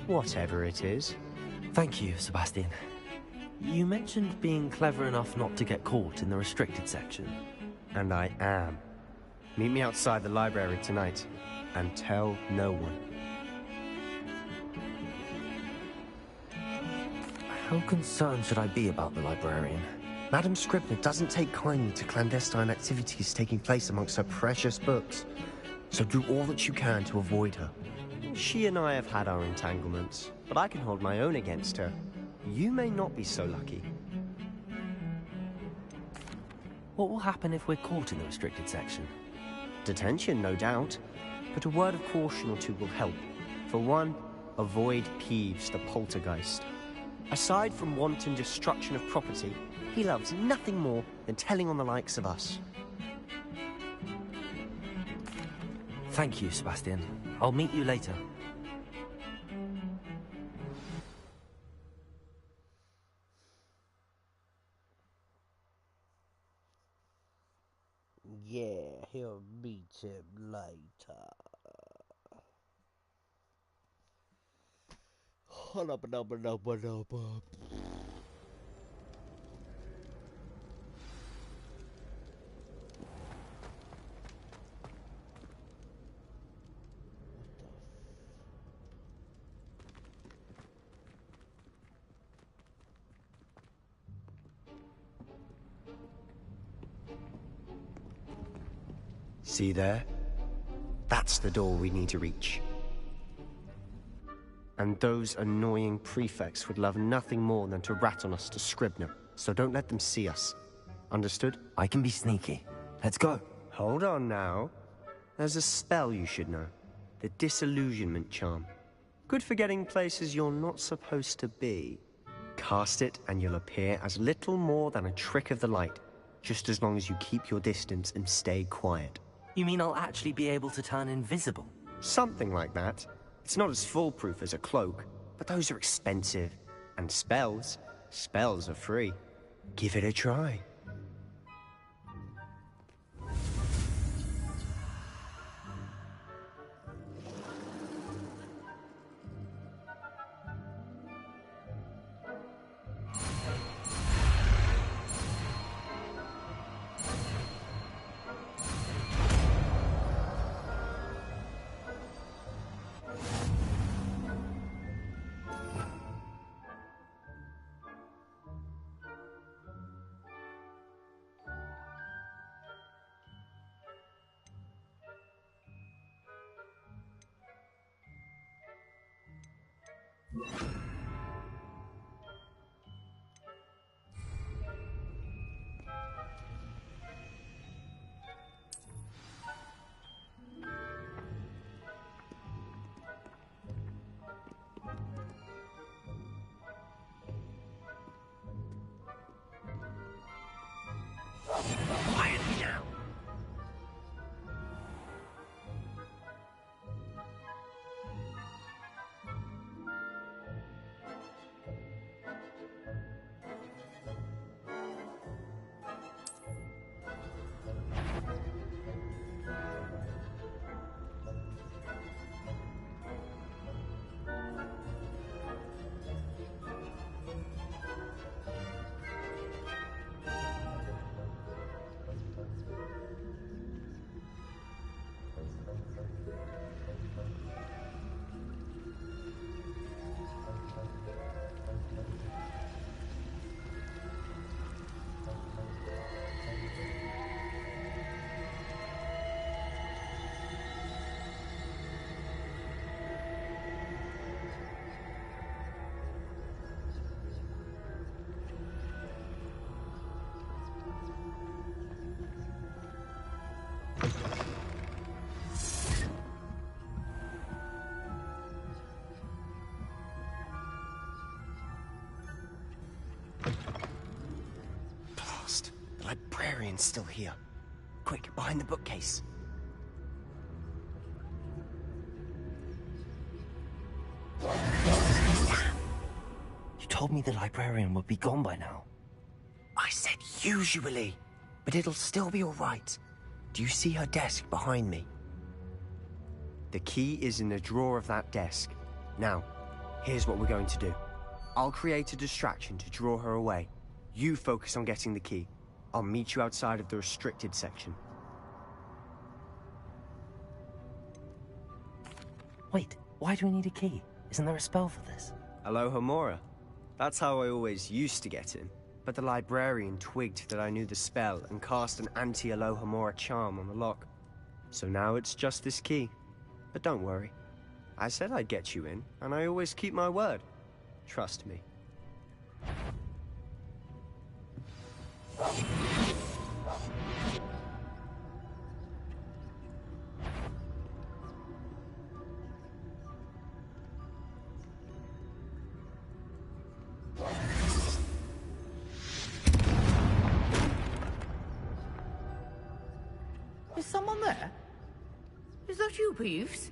Whatever it is. Thank you, Sebastian. You mentioned being clever enough not to get caught in the restricted section. And I am. Meet me outside the library tonight, and tell no one. How concerned should I be about the librarian? Madam Scribner doesn't take kindly to clandestine activities taking place amongst her precious books. So do all that you can to avoid her. She and I have had our entanglements, but I can hold my own against her. You may not be so lucky. What will happen if we're caught in the restricted section? Detention, no doubt. But a word of caution or two will help. For one, avoid Peeves, the poltergeist. Aside from wanton destruction of property, he loves nothing more than telling on the likes of us. Thank you, Sebastian. I'll meet you later. Yeah, he'll meet him later. See there? That's the door we need to reach. And those annoying prefects would love nothing more than to rat on us to Scribner, so don't let them see us. Understood? I can be sneaky. Let's go. Hold on now. There's a spell you should know. The Disillusionment Charm. Good for getting places you're not supposed to be. Cast it and you'll appear as little more than a trick of the light, just as long as you keep your distance and stay quiet. You mean I'll actually be able to turn invisible? Something like that. It's not as foolproof as a cloak, but those are expensive. And spells are free. Give it a try. Quietly now. Blast. The librarian's still here. Quick, behind the bookcase. You told me the librarian would be gone by now. I said usually, but it'll still be all right. Do you see her desk behind me? The key is in the drawer of that desk. Now, here's what we're going to do. I'll create a distraction to draw her away. You focus on getting the key. I'll meet you outside of the restricted section. Wait, why do we need a key? Isn't there a spell for this? Alohomora. That's how I always used to get in. But the librarian twigged that I knew the spell and cast an anti-Alohomora charm on the lock. So now it's just this key. But don't worry. I said I'd get you in, and I always keep my word. Trust me. Is someone there? Is that you, Peeves?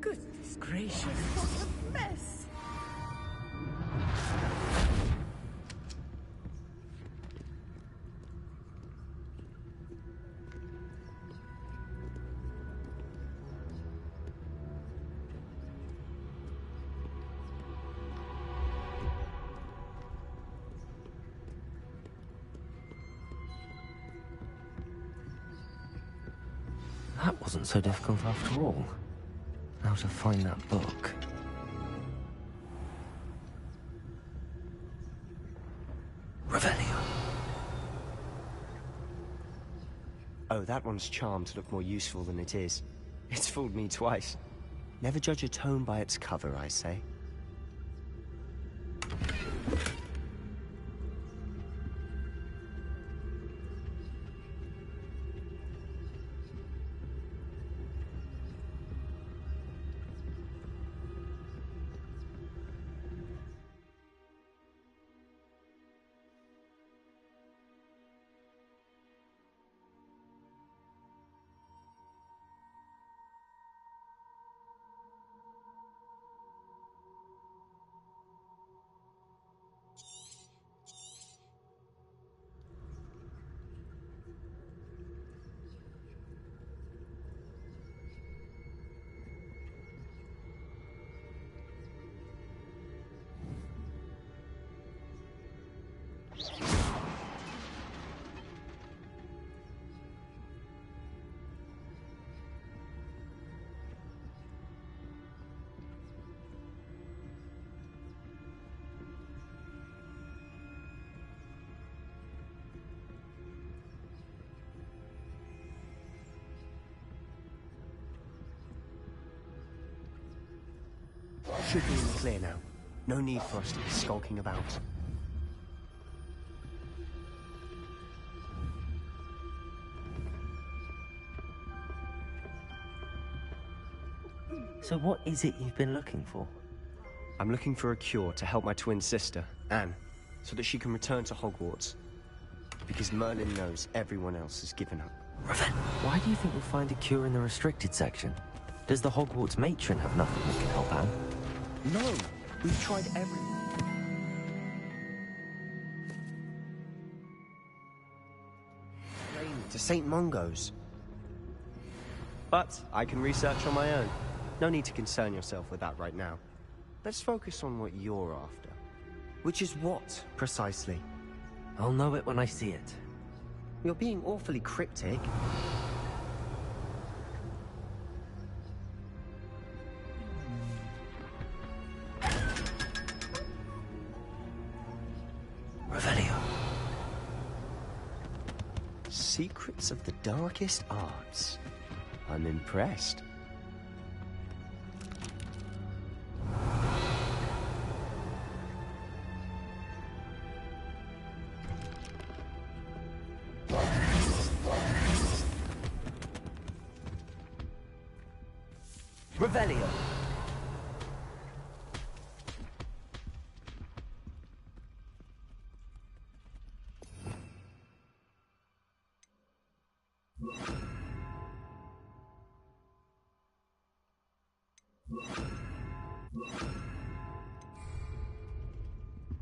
Goodness gracious, what a mess! That wasn't so difficult after all. Now to find that book. Revelio. Oh, that one's charmed to look more useful than it is. It's fooled me twice. Never judge a tome by its cover, I say. Should be in the clear now. No need for us to be skulking about. So what is it you've been looking for? I'm looking for a cure to help my twin sister, Anne, so that she can return to Hogwarts. Because Merlin knows everyone else has given up. Why do you think we'll find a cure in the restricted section? Does the Hogwarts matron have nothing that can help Anne? No! We've tried everything. To St. Mungo's. But I can research on my own. No need to concern yourself with that right now. Let's focus on what you're after. Which is what, precisely? I'll know it when I see it. You're being awfully cryptic. Revelio. Secrets of the darkest arts. I'm impressed. Revelio.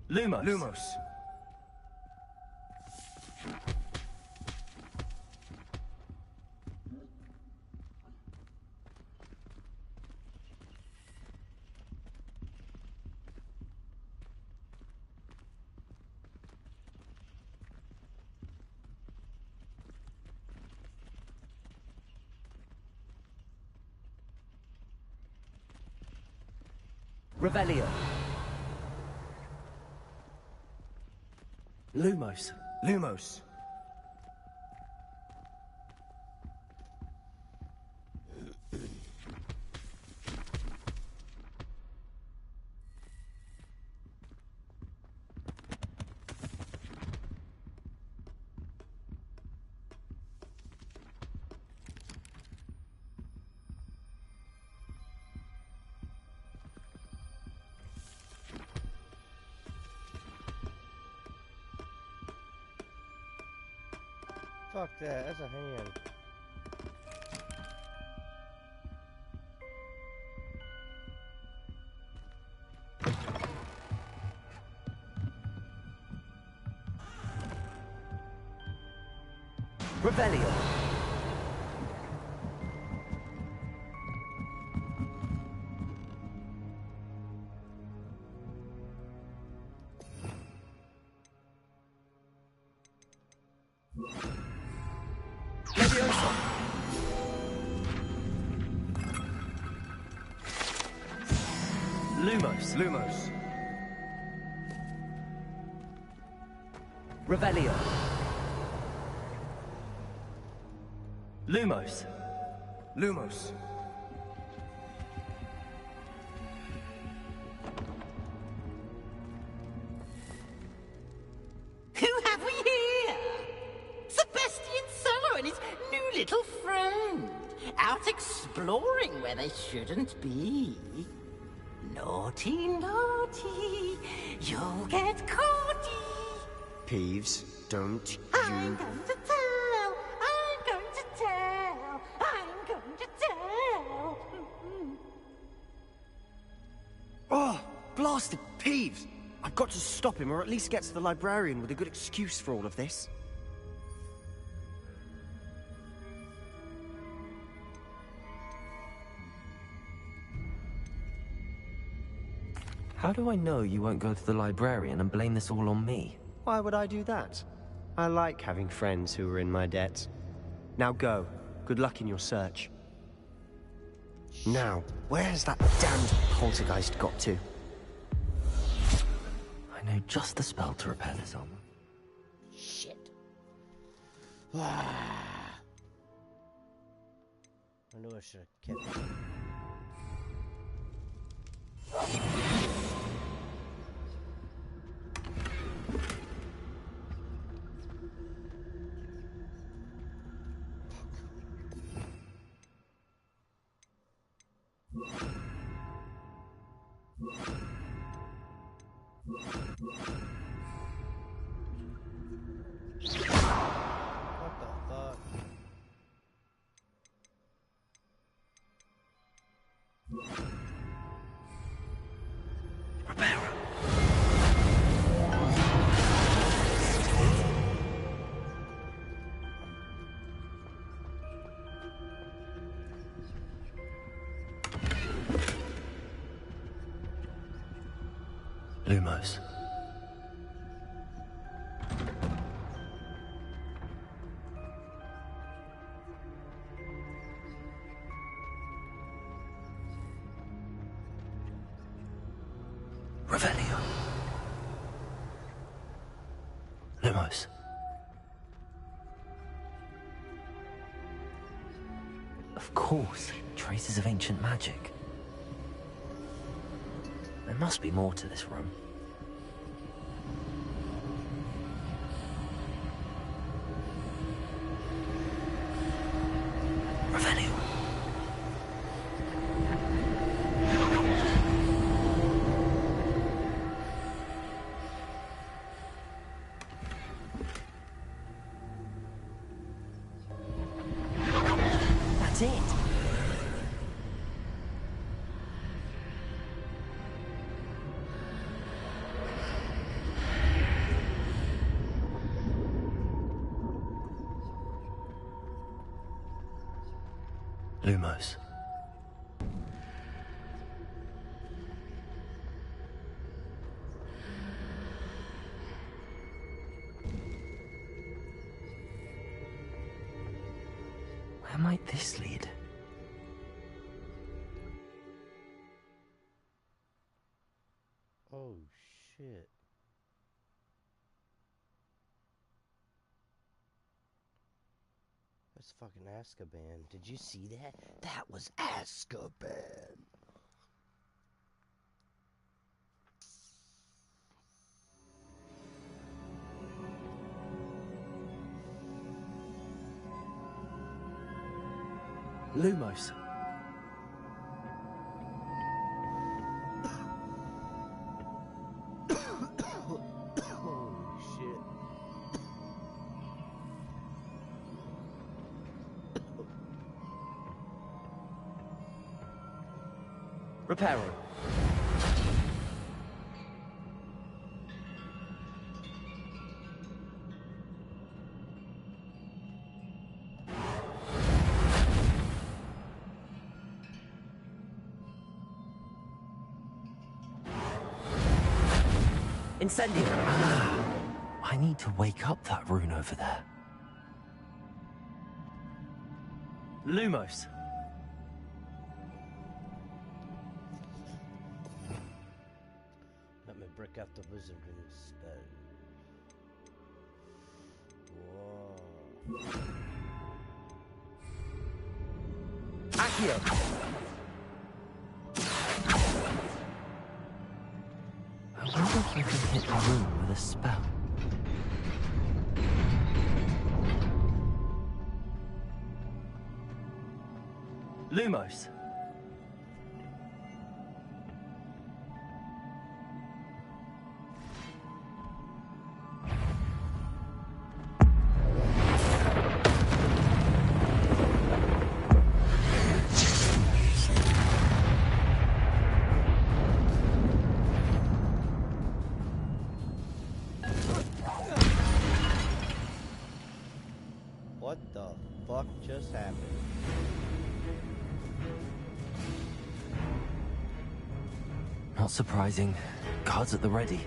Lumos. Revelio. Lumos. Lumos. Fuck that, that's a hand. Revelio. Lumos. Lumos. Revelio. Lumos. Lumos. Who have we here? Sebastian Solo and his new little friend. Out exploring where they shouldn't be. Naughty, naughty. You'll get caughty. Peeves, don't I'm you... going to tell. I'm going to tell. I'm going to tell. Oh, blasted Peeves! I've got to stop him, or at least get to the librarian with a good excuse for all of this. How do I know you won't go to the librarian and blame this all on me? Why would I do that? I like having friends who are in my debt. Now go. Good luck in your search. Now, where has that damned poltergeist got to? I know just the spell to repair this armor. Shit. I knew I should have kept it. What the fuck? Lumos. Revelio. Lumos. Of course, traces of ancient magic. There must be more to this room. Revelio. That's it. Lumos. Where might this lead? Oh shit. That's fucking Azkaban. Did you see that? That was Azkaban. Lumos. Holy shit. Reparo. Incendio. I need to wake up that rune over there. Lumos. break out the wizarding spell. Whoa. Accio! I wonder if I can hit the room with a spell. Lumos. What the fuck just happened? Not surprising. Guards at the ready.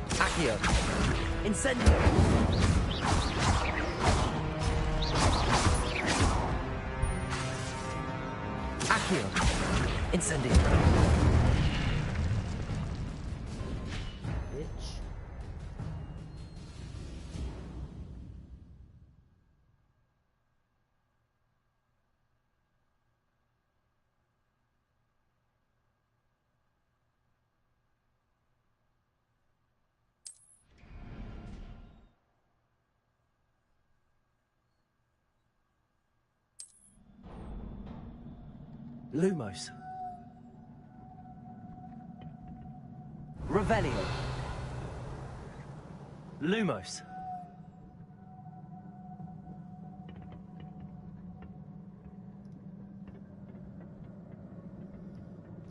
Accio! Incendio! Accio! Incendio! Bitch. Lumos. Revelio. Lumos.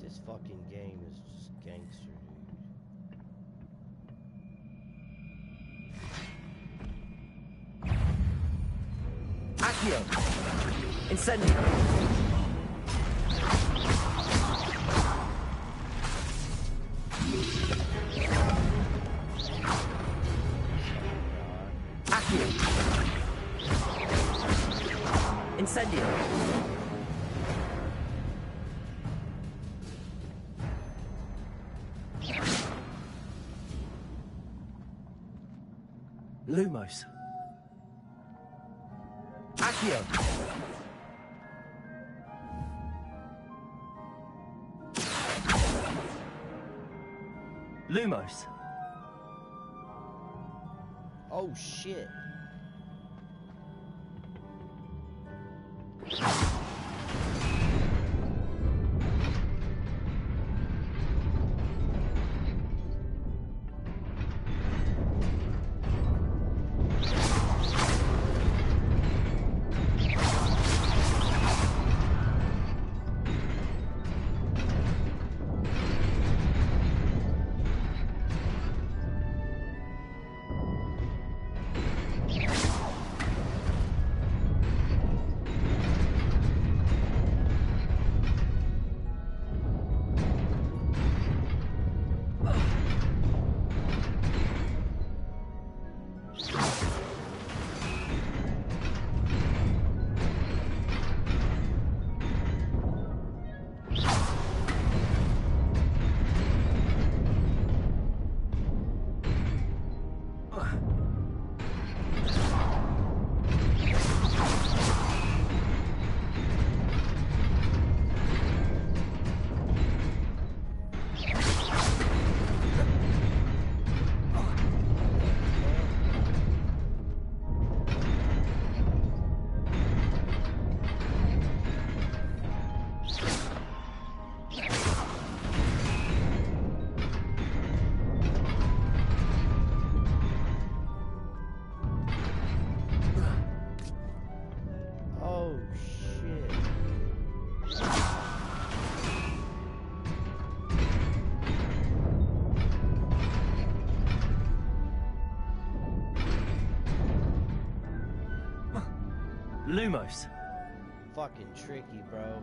This fucking game is just gangster, dude. Accio. Incendio. Accio. Incendio. Lumos. Accio. Lumos. Oh shit. Lumos. Fucking tricky, bro.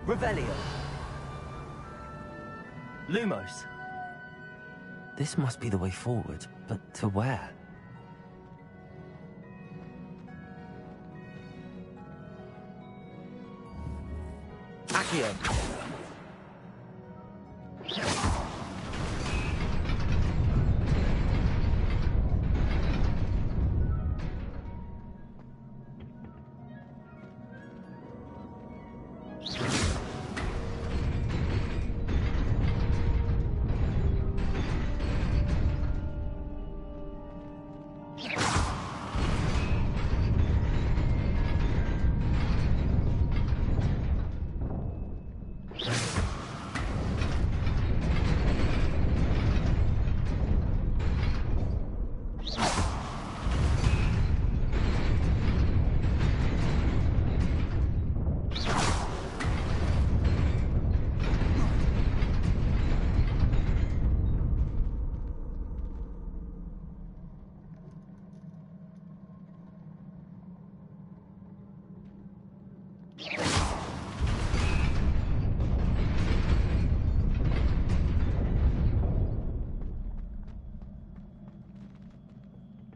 Revelio. Lumos. This must be the way forward, but to where? Accio.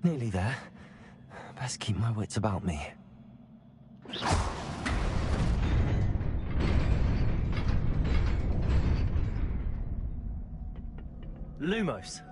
Nearly there. Best keep my wits about me. Lumos.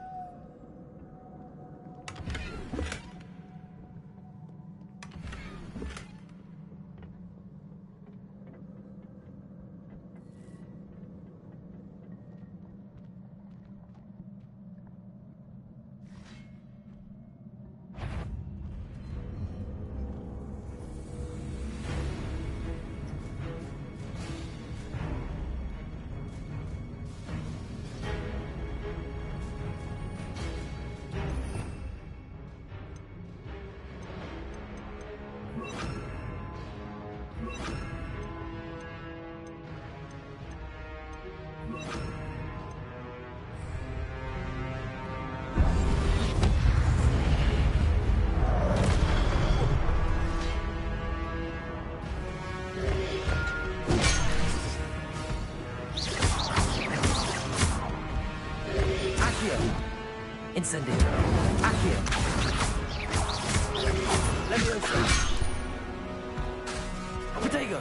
Incendio. Accio. Leviosa. Protego.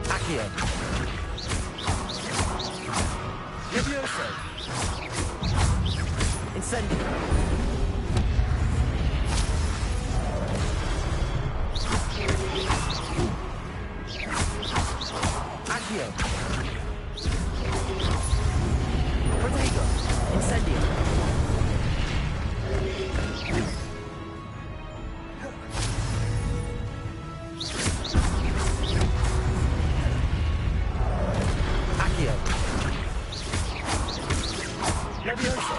Accio. Leviosa. Incendio. Accio. Protego. Incendio. Accio. Leviosa.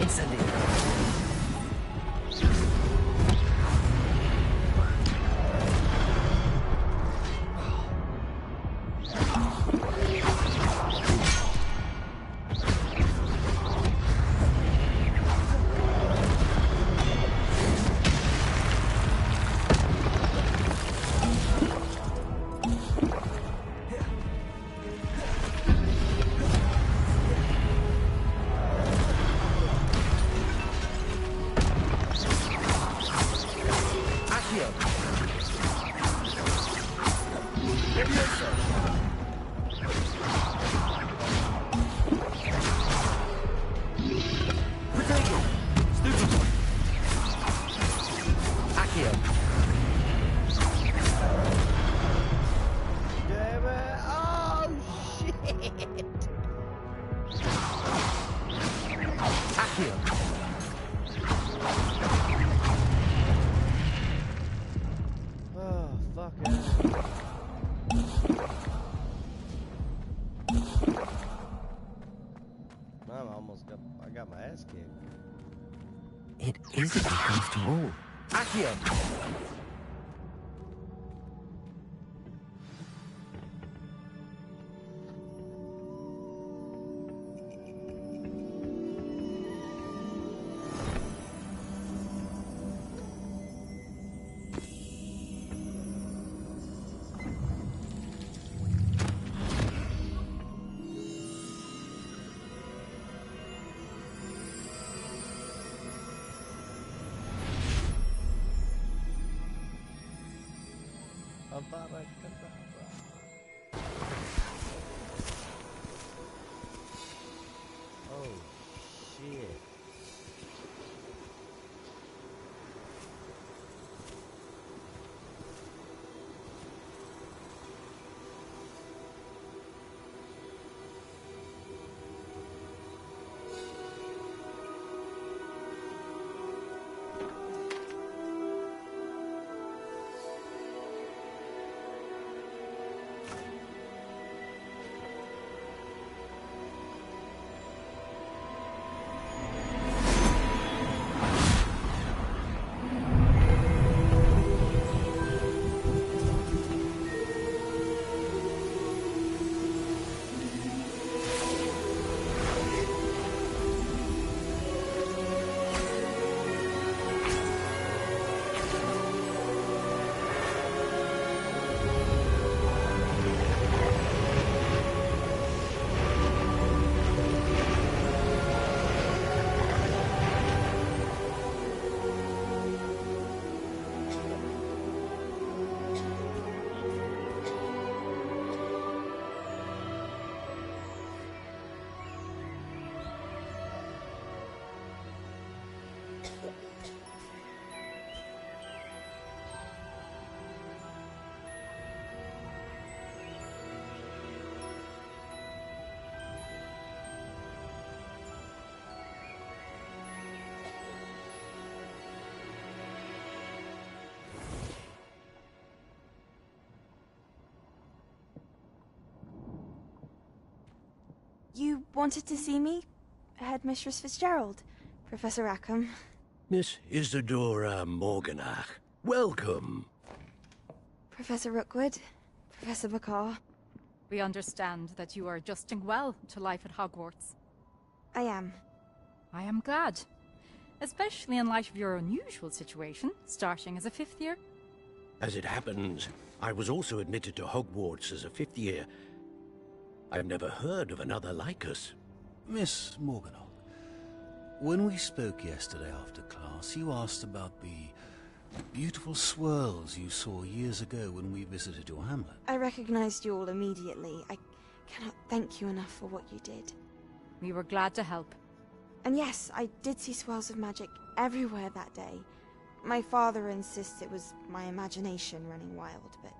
Incendio. I got my ass kicked. It is a book after all. Accio! Oh, shit. You wanted to see me? Headmistress Fitzgerald, Professor Rackham. Miss Isadora Morganach, welcome. Professor Rookwood, Professor Bakar. We understand that you are adjusting well to life at Hogwarts. I am. I am glad. Especially in light of your unusual situation, starting as a 5th year. As it happens, I was also admitted to Hogwarts as a 5th year. I've never heard of another like us. Miss Morganach, when we spoke yesterday after class, you asked about the beautiful swirls you saw years ago when we visited your hamlet. I recognized you all immediately. I cannot thank you enough for what you did. We were glad to help. And yes, I did see swirls of magic everywhere that day. My father insists it was my imagination running wild, but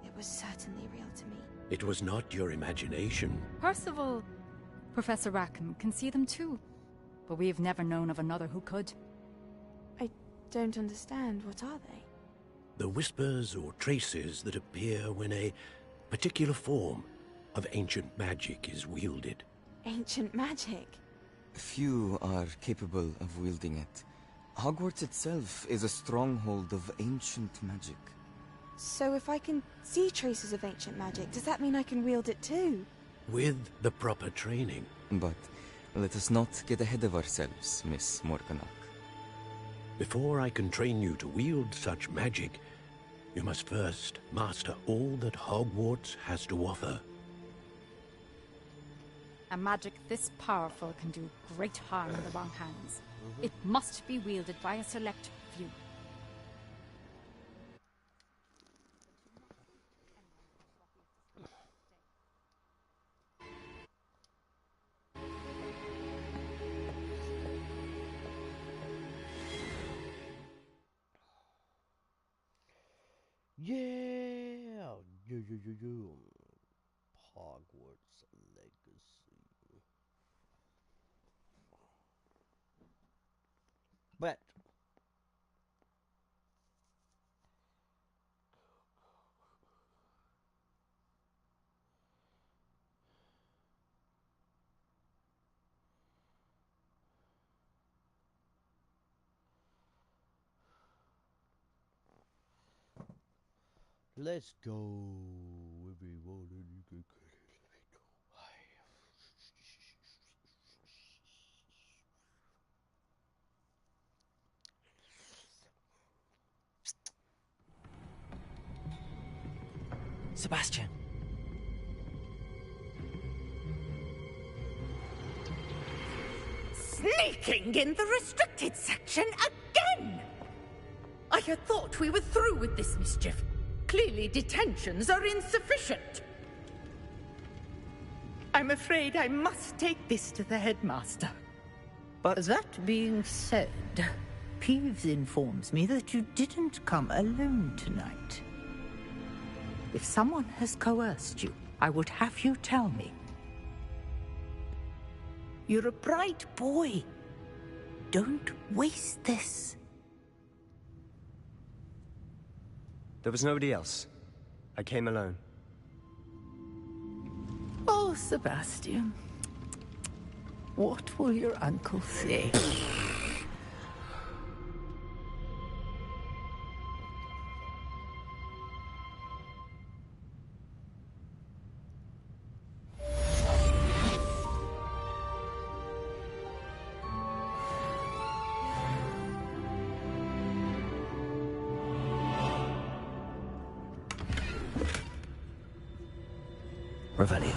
it was certainly real to me. It was not your imagination. Percival, Professor Rackham can see them too. But we have never known of another who could. I don't understand. What are they? The whispers or traces that appear when a particular form of ancient magic is wielded. Ancient magic? Few are capable of wielding it. Hogwarts itself is a stronghold of ancient magic. So if I can see traces of ancient magic, does that mean I can wield it too? With the proper training. But let us not get ahead of ourselves, Miss Morganach. Before I can train you to wield such magic, you must first master all that Hogwarts has to offer. A magic this powerful can do great harm in the wrong hands. It must be wielded by a select few. Yeah! Hogwarts Legacy. But let's go, everyone. Sebastian. Sneaking in the restricted section again! I had thought we were through with this mischief. Clearly, detentions are insufficient. I'm afraid I must take this to the headmaster. But that being said, Peeves informs me that you didn't come alone tonight. If someone has coerced you, I would have you tell me. You're a bright boy. Don't waste this. There was nobody else. I came alone. Oh, Sebastian. What will your uncle say? Revelio.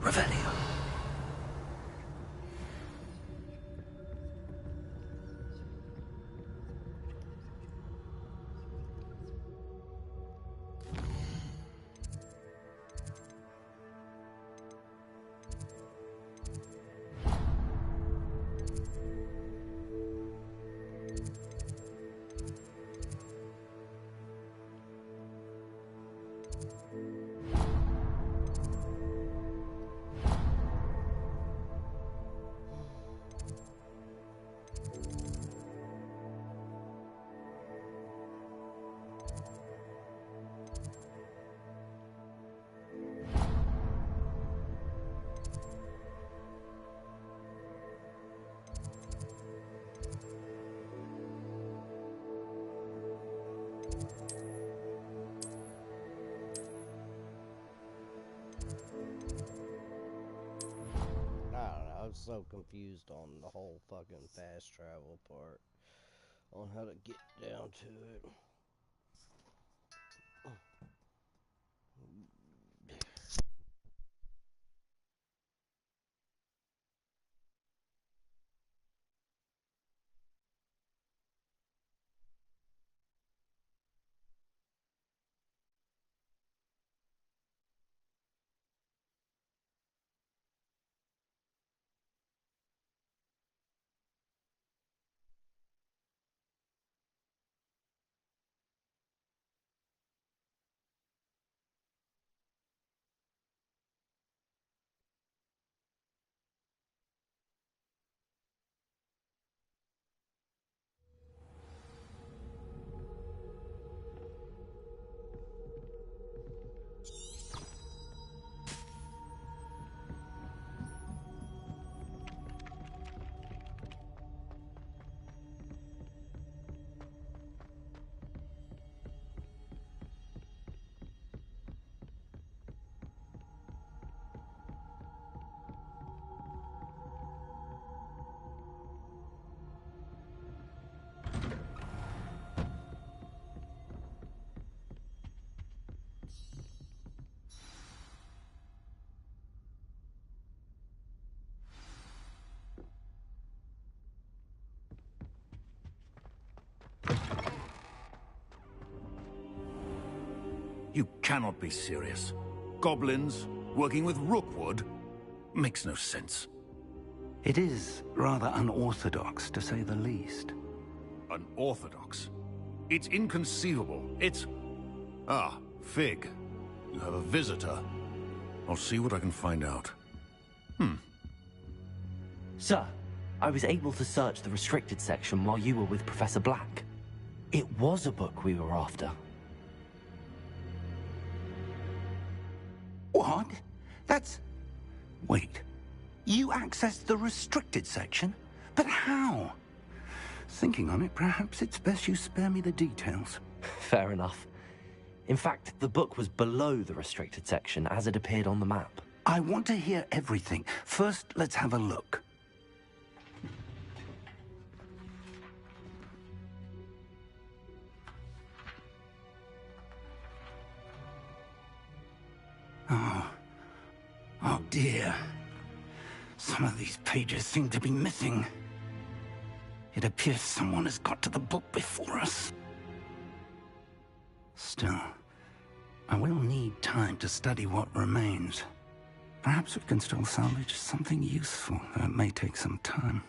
Revelio. I was so confused on the whole fucking fast travel part, on how to get down to it. You cannot be serious. Goblins working with Rookwood makes no sense. It is rather unorthodox, to say the least. Unorthodox? It's inconceivable. It's... Ah, Fig. You have a visitor. I'll see what I can find out. Sir, I was able to search the restricted section while you were with Professor Black. It was a book we were after. What? That's... Wait, you accessed the restricted section? But how? Thinking on it, perhaps it's best you spare me the details. Fair enough. In fact, the book was below the restricted section as it appeared on the map. I want to hear everything. First, let's have a look. Oh dear. Some of these pages seem to be missing. It appears someone has got to the book before us. Still, I will need time to study what remains. Perhaps we can still salvage something useful, though it may take some time.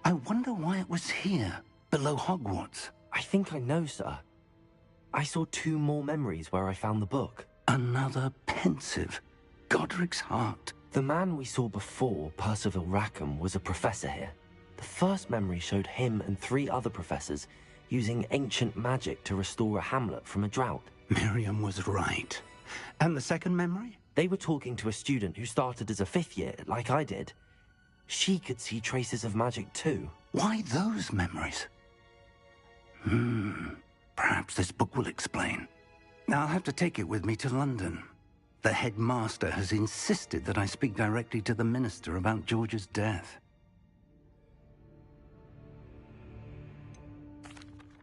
I wonder why it was here, below Hogwarts. I think I know, sir. I saw 2 more memories where I found the book. Another pensive. Godric's heart. The man we saw before, Percival Rackham, was a professor here. The first memory showed him and 3 other professors using ancient magic to restore a hamlet from a drought. Miriam was right. And the second memory? They were talking to a student who started as a 5th year, like I did. She could see traces of magic too. Why those memories? Perhaps this book will explain. I'll have to take it with me to London. The headmaster has insisted that I speak directly to the minister about George's death.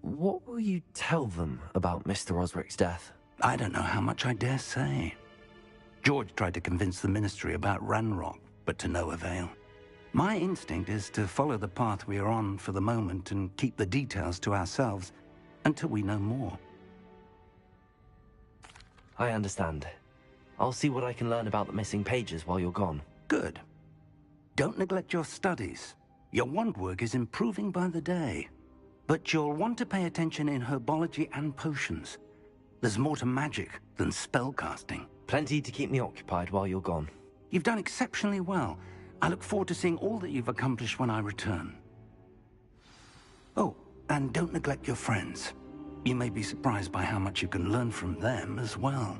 What will you tell them about Mr. Osric's death? I don't know how much I dare say. George tried to convince the ministry about Ranrock, but to no avail. My instinct is to follow the path we are on for the moment and keep the details to ourselves until we know more. I understand. I'll see what I can learn about the missing pages while you're gone. Good. Don't neglect your studies. Your wand work is improving by the day. But you'll want to pay attention in herbology and potions. There's more to magic than spellcasting. Plenty to keep me occupied while you're gone. You've done exceptionally well. I look forward to seeing all that you've accomplished when I return. Oh, and don't neglect your friends. You may be surprised by how much you can learn from them as well.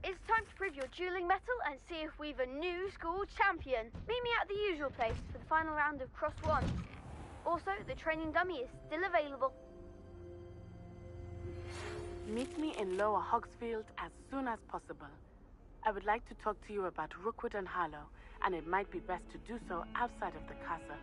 It's time to prove your dueling mettle and see if we've a new school champion. Meet me at the usual place for the final round of Cross Wands. Also, the training dummy is still available. Meet me in Lower Hogsfield as soon as possible. I would like to talk to you about Rookwood and Harlow, and it might be best to do so outside of the castle.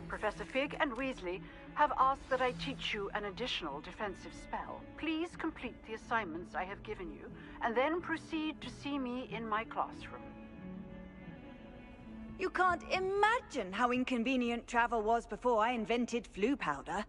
Professor Fig and Weasley have asked that I teach you an additional defensive spell. Please complete the assignments I have given you, and then proceed to see me in my classroom. You can't imagine how inconvenient travel was before I invented flu powder.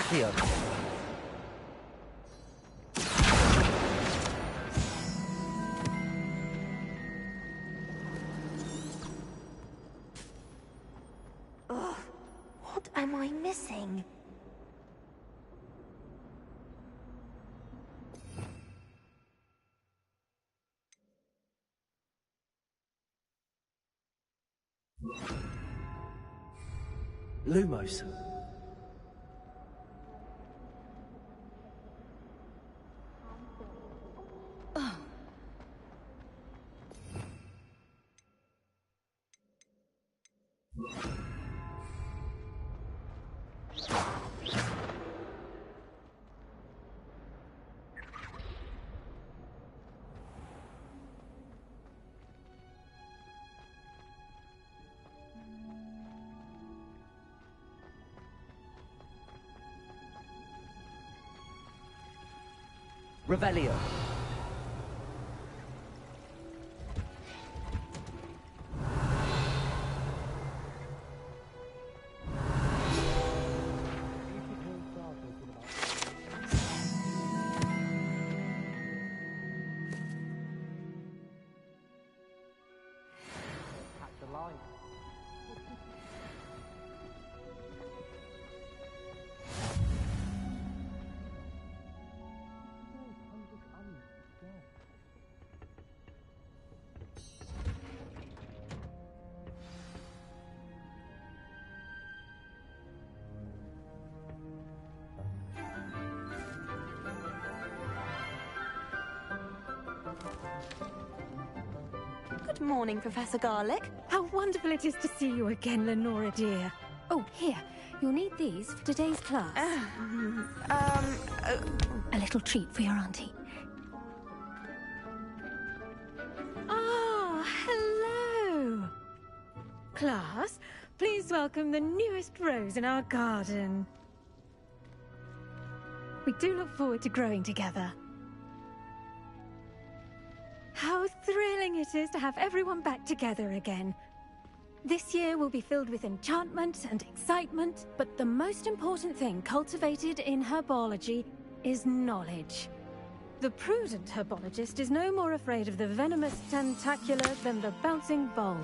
Accio. Ugh, what am I missing? Lumos. Revelio. Good morning, Professor Garlic. How wonderful it is to see you again, Lenora dear. Oh, here. You'll need these for today's class. A little treat for your auntie. Ah, hello. Class, please welcome the newest rose in our garden. We do look forward to growing together. How thrilling it is to have everyone back together again. This year will be filled with enchantment and excitement, but the most important thing cultivated in herbology is knowledge. The prudent herbologist is no more afraid of the venomous tentacular than the bouncing vole.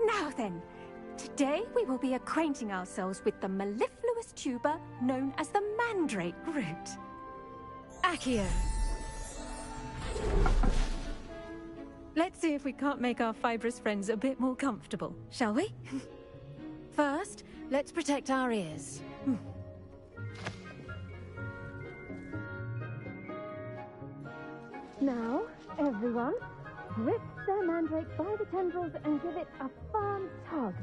Now then, today we will be acquainting ourselves with the mellifluous tuber known as the mandrake root. Accio. Let's see if we can't make our fibrous friends a bit more comfortable, shall we? First, let's protect our ears. Now, everyone, grip the mandrake by the tendrils and give it a firm tug.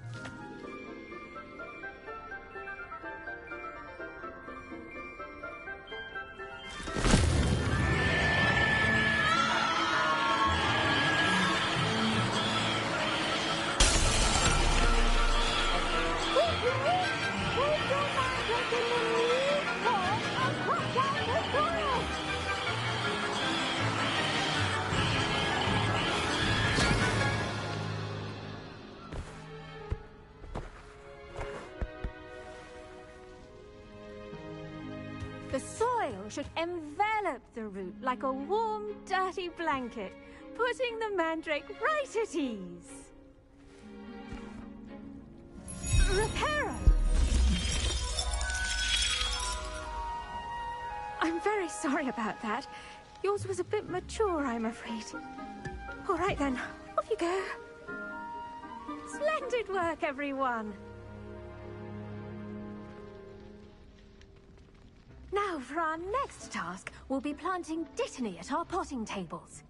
The soil should envelop the root like a warm, dirty blanket, putting the mandrake right at ease. Reparo! I'm very sorry about that. Yours was a bit mature, I'm afraid. All right then, off you go. Splendid work, everyone. Now, for our next task, we'll be planting dittany at our potting tables.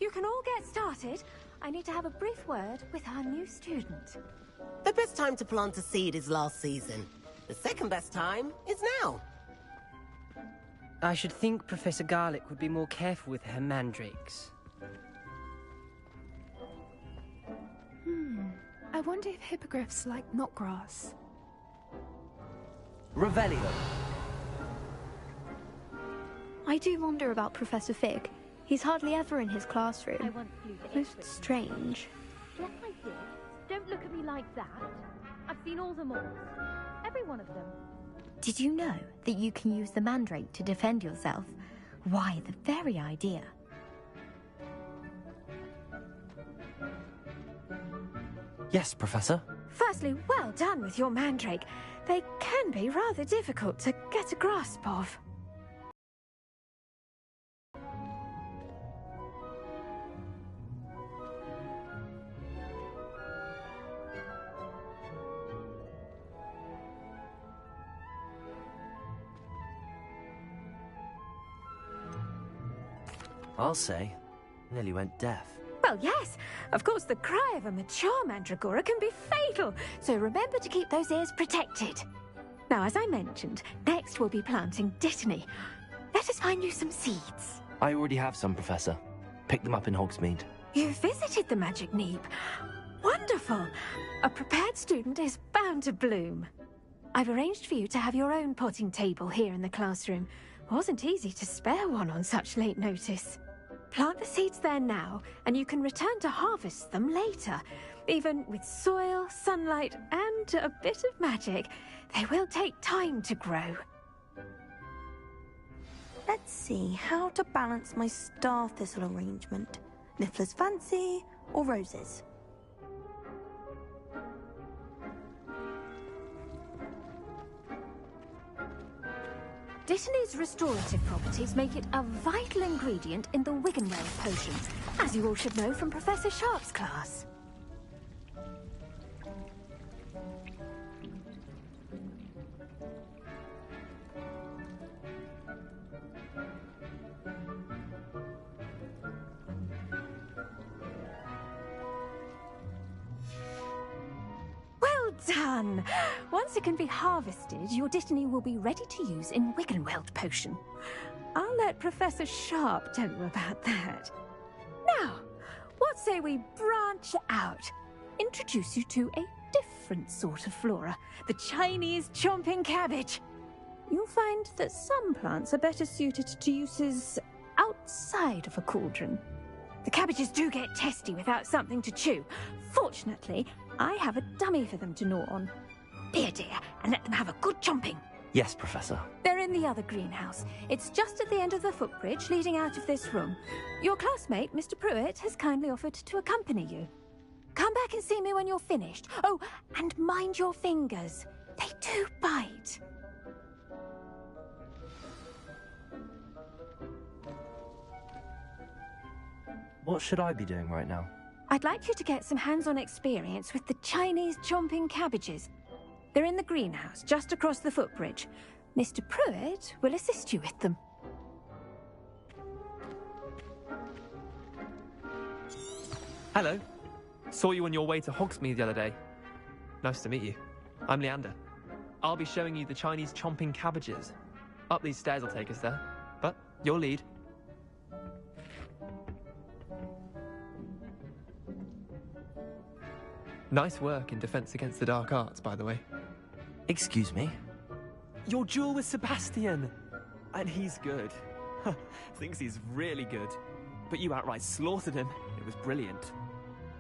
You can all get started. I need to have a brief word with our new student. The best time to plant a seed is last season. The second best time is now. I should think Professor Garlic would be more careful with her mandrakes. I wonder if hippogriffs like knotgrass. Revelio. I do wonder about Professor Fig. He's hardly ever in his classroom. I want you to Most strange. Yes, I did. don't look at me like that. I've seen all the malls. Every one of them. Did you know that you can use the mandrake to defend yourself? Why, the very idea. Yes, Professor. Firstly, well done with your mandrake. They can be rather difficult to get a grasp of. I'll say, nearly went deaf. Well, yes. Of course, the cry of a mature mandragora can be fatal, so remember to keep those ears protected. Now, as I mentioned, next we'll be planting dittany. Let us find you some seeds. I already have some, Professor. Picked them up in Hogsmeade. You visited the Magic Neep. Wonderful. A prepared student is bound to bloom. I've arranged for you to have your own potting table here in the classroom. Wasn't easy to spare one on such late notice. Plant the seeds there now, and you can return to harvest them later. Even with soil, sunlight, and a bit of magic, they will take time to grow. Let's see how to balance my star thistle arrangement. Niffler's fancy or roses? Dittany's restorative properties make it a vital ingredient in the Wiggenweld potion, as you all should know from Professor Sharp's class. Well done! Once it can be harvested, your dittany will be ready to use in Wiggenweld potion. I'll let Professor Sharp tell you about that. Now, what say we branch out? Introduce you to a different sort of flora, the Chinese chomping cabbage. You'll find that some plants are better suited to uses outside of a cauldron. The cabbages do get testy without something to chew. Fortunately, I have a dummy for them to gnaw on. Here, dear, and let them have a good chomping. Yes, Professor. They're in the other greenhouse. It's just at the end of the footbridge leading out of this room. Your classmate, Mr. Pruitt, has kindly offered to accompany you. Come back and see me when you're finished. Oh, and mind your fingers. They do bite. What should I be doing right now? I'd like you to get some hands-on experience with the Chinese chomping cabbages. They're in the greenhouse, just across the footbridge. Mr. Pruitt will assist you with them. Hello. Saw you on your way to Hogsmeade the other day. Nice to meet you. I'm Leander. I'll be showing you the Chinese chomping cabbages. Up these stairs will take us there, but your lead. Nice work in Defense Against the Dark Arts, by the way. Excuse me? Your duel with Sebastian! And he's good. Thinks he's really good. But you outright slaughtered him. It was brilliant.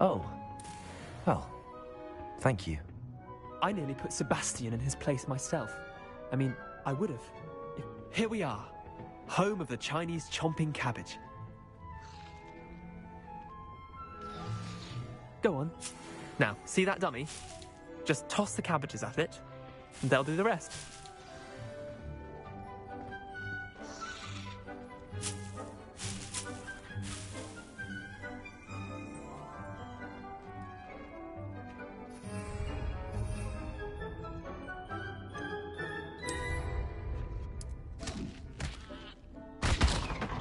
Oh. Well, thank you. I nearly put Sebastian in his place myself. I mean, I would have. Here we are. Home of the Chinese chomping cabbage. Go on. Now, see that dummy? Just toss the cabbages at it, and they'll do the rest.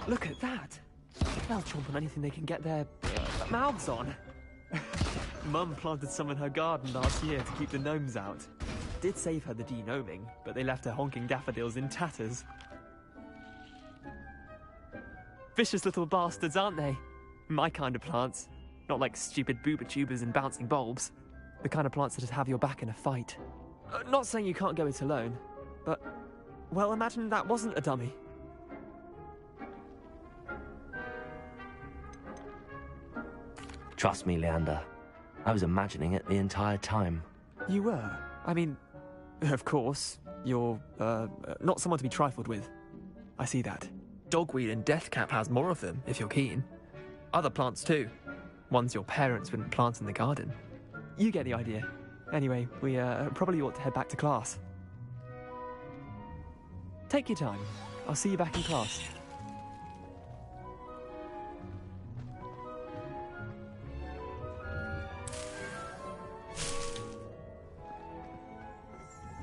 Look at that! They'll chomp on anything they can get their mouths on. Mum planted some in her garden last year to keep the gnomes out. Did save her the de-gnoming, but they left her honking daffodils in tatters. Vicious little bastards, aren't they? My kind of plants. Not like stupid booba tubers and bouncing bulbs. The kind of plants that'd have your back in a fight. Not saying you can't go it alone, but... well, imagine that wasn't a dummy. Trust me, Leander. I was imagining it the entire time. You were? I mean, of course, you're, not someone to be trifled with. I see that. Dogweed and Deathcap has more of them, if you're keen. Other plants too. Ones your parents wouldn't plant in the garden. You get the idea. Anyway, we probably ought to head back to class. Take your time. I'll see you back in class.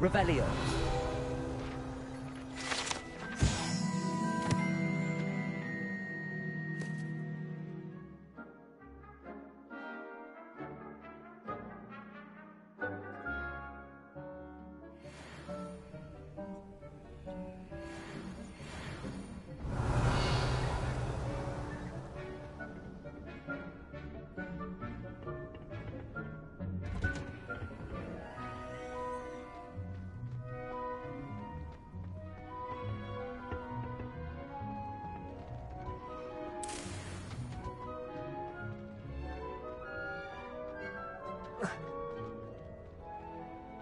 Revelio.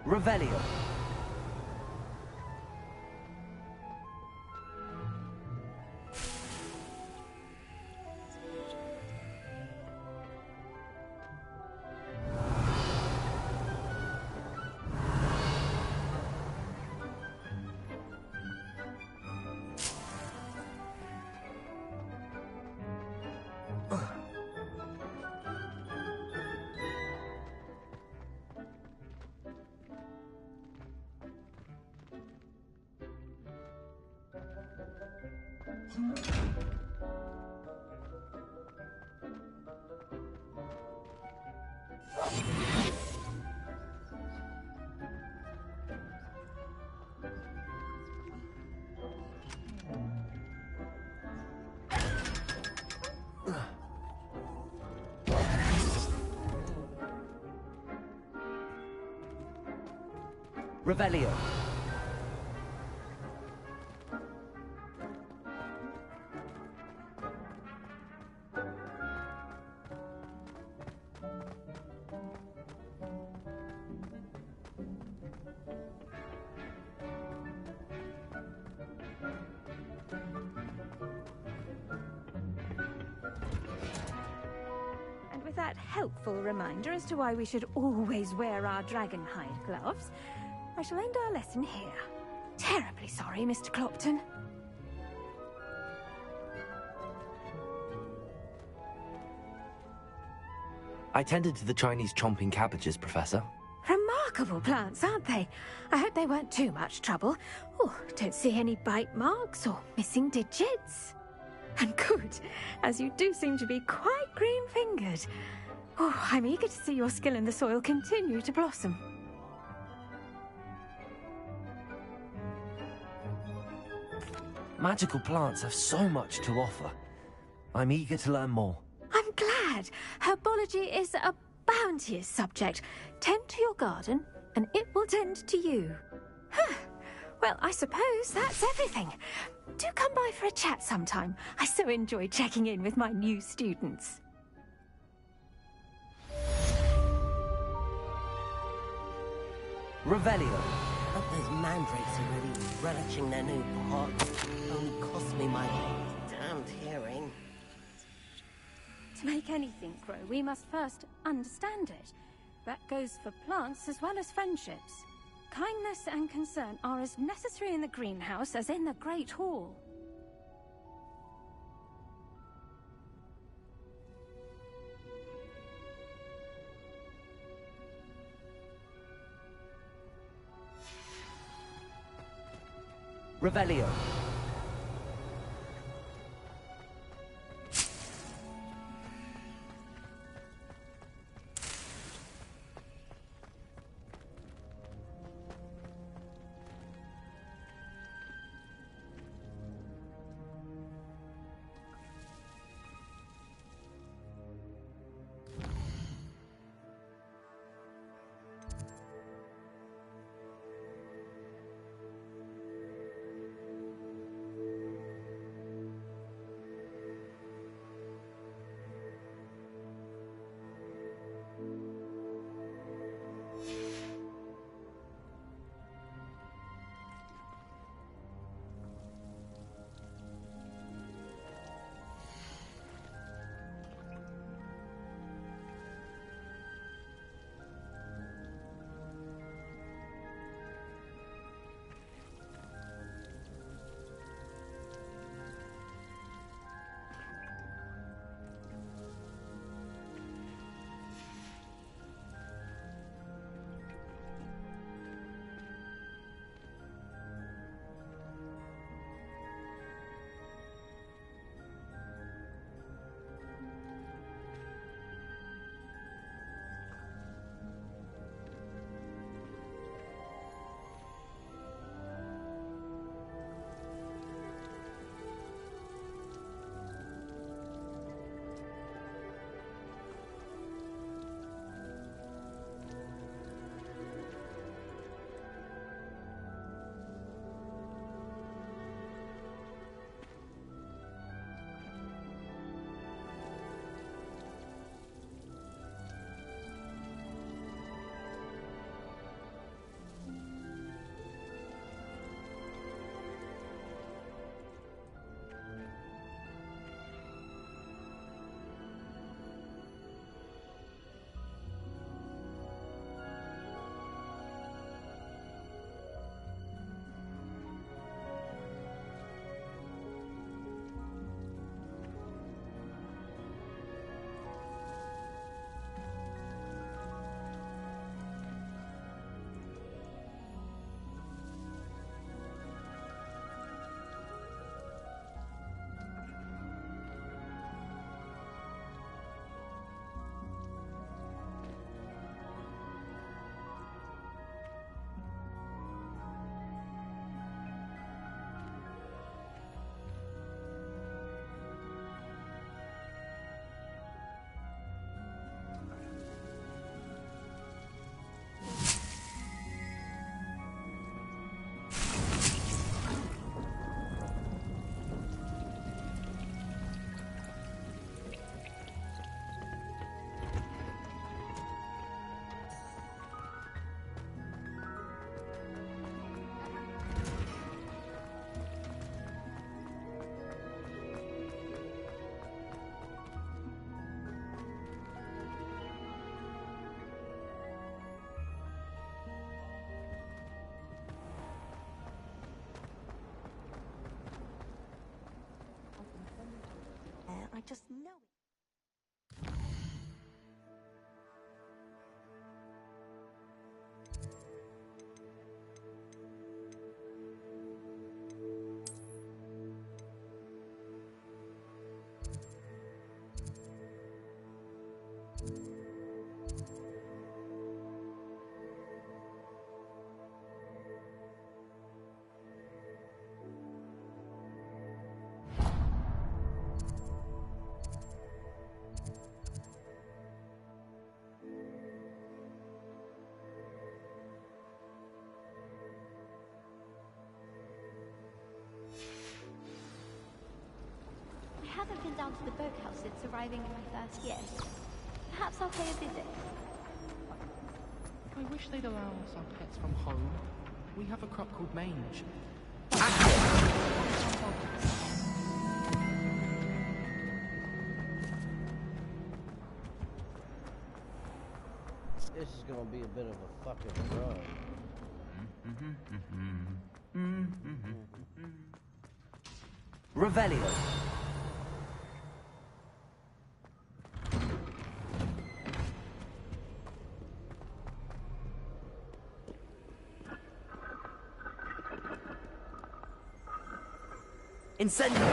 Revelio. Revelio. And with that helpful reminder as to why we should always wear our dragonhide gloves, I shall end our lesson here. Terribly sorry, Mr. Clopton. I tended to the Chinese chomping cabbages, Professor. Remarkable plants, aren't they? I hope they weren't too much trouble. Oh, don't see any bite marks or missing digits. And good, as you do seem to be quite green-fingered. Oh, I'm eager to see your skill in the soil continue to blossom. Magical plants have so much to offer. I'm eager to learn more. I'm glad. Herbology is a bounteous subject. Tend to your garden, and it will tend to you. Huh. Well, I suppose that's everything. Do come by for a chat sometime. I so enjoy checking in with my new students. Revelio. I hope those mandrakes are really relishing their new pot. Only cost me my damned hearing. To make anything grow, we must first understand it. That goes for plants as well as friendships. Kindness and concern are as necessary in the greenhouse as in the Great Hall. Revelio. I just know it. I haven't been down to the boathouse since arriving in my first year. Perhaps I'll pay a visit. I wish they'd allow us our pets from home. We have a crop called mange. This is gonna be a bit of a fucking run. Revelio. Incendio.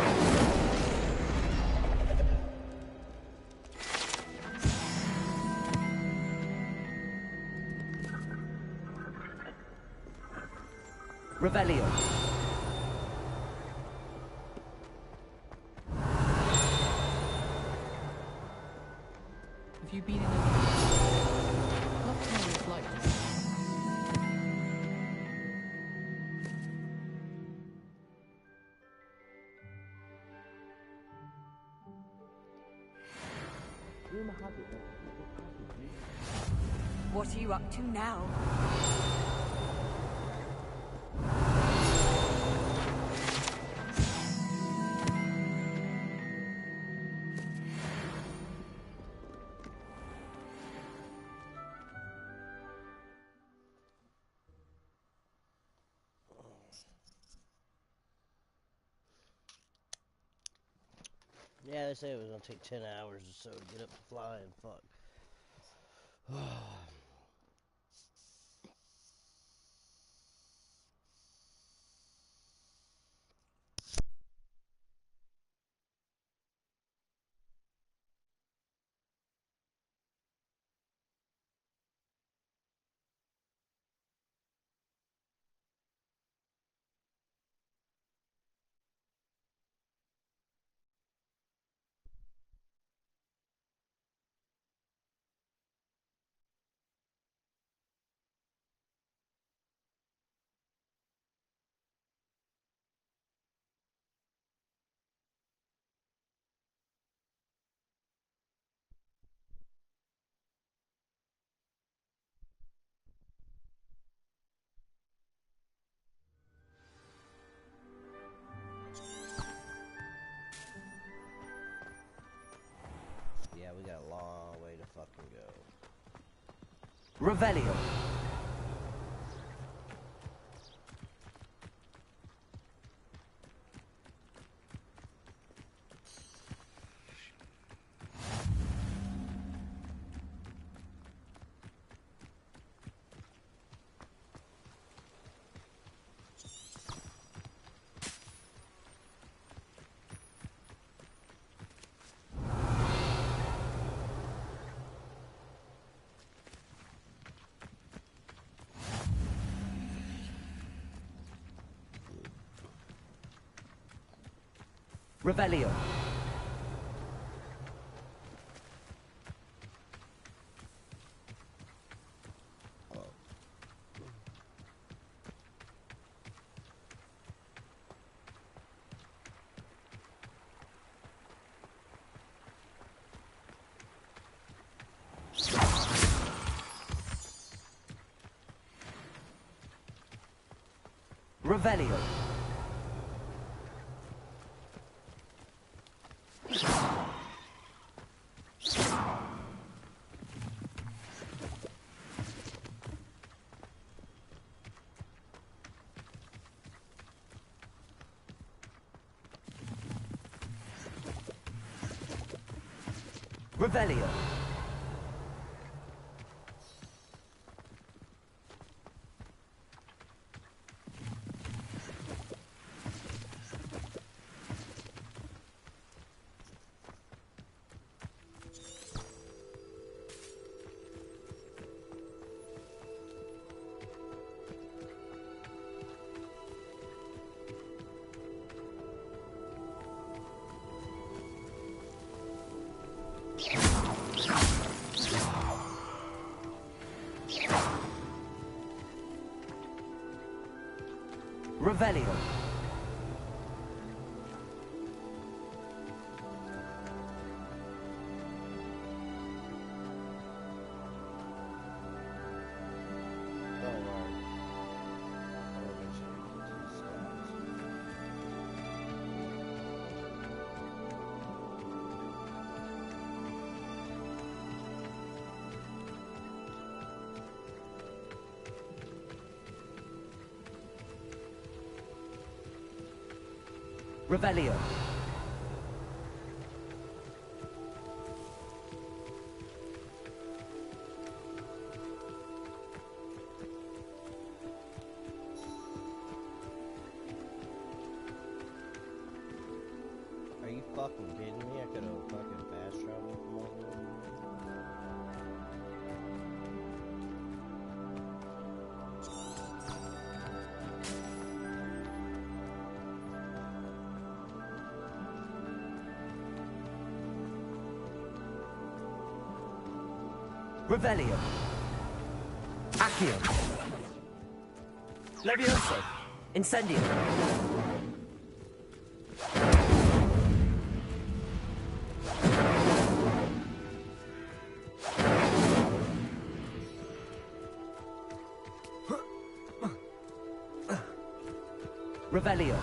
Revelio. Have you been in a... Love to know what it's like. What are you up to now? Yeah, they say it was gonna take 10 hours or so to get up to fly and fuck. Yeah, we got a long way to fucking go. Revelio. Revelio. Revelio. Revelio. Revelio. Revelio. Are you fucking kidding me? I could have fucking fast traveled from over there. Revelio. Accio. Levioso. Incendio. Revelio.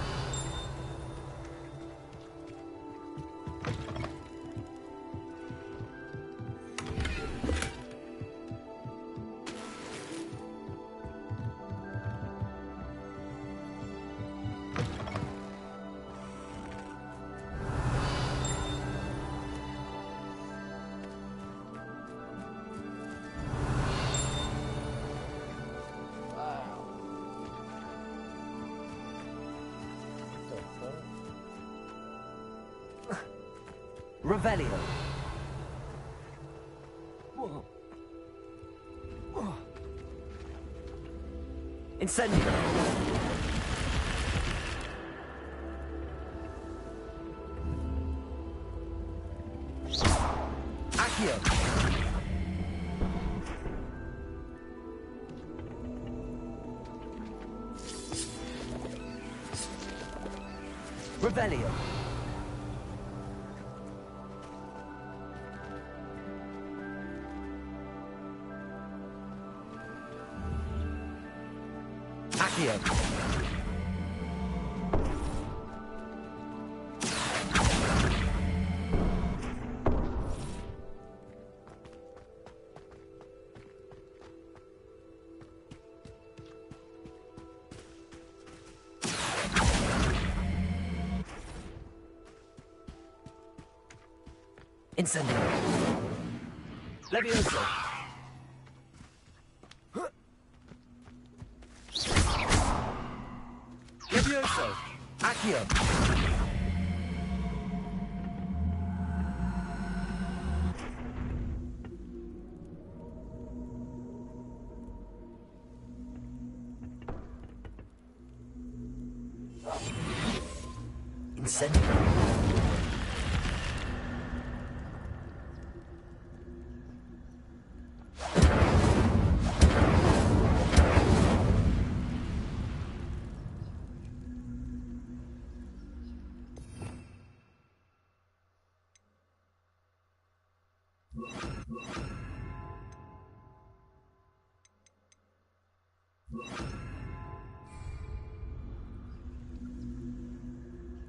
Revelio. Incendio. Accio. Revelio. Accio. Incendio. Levioso. Levioso. Accio. Incendio.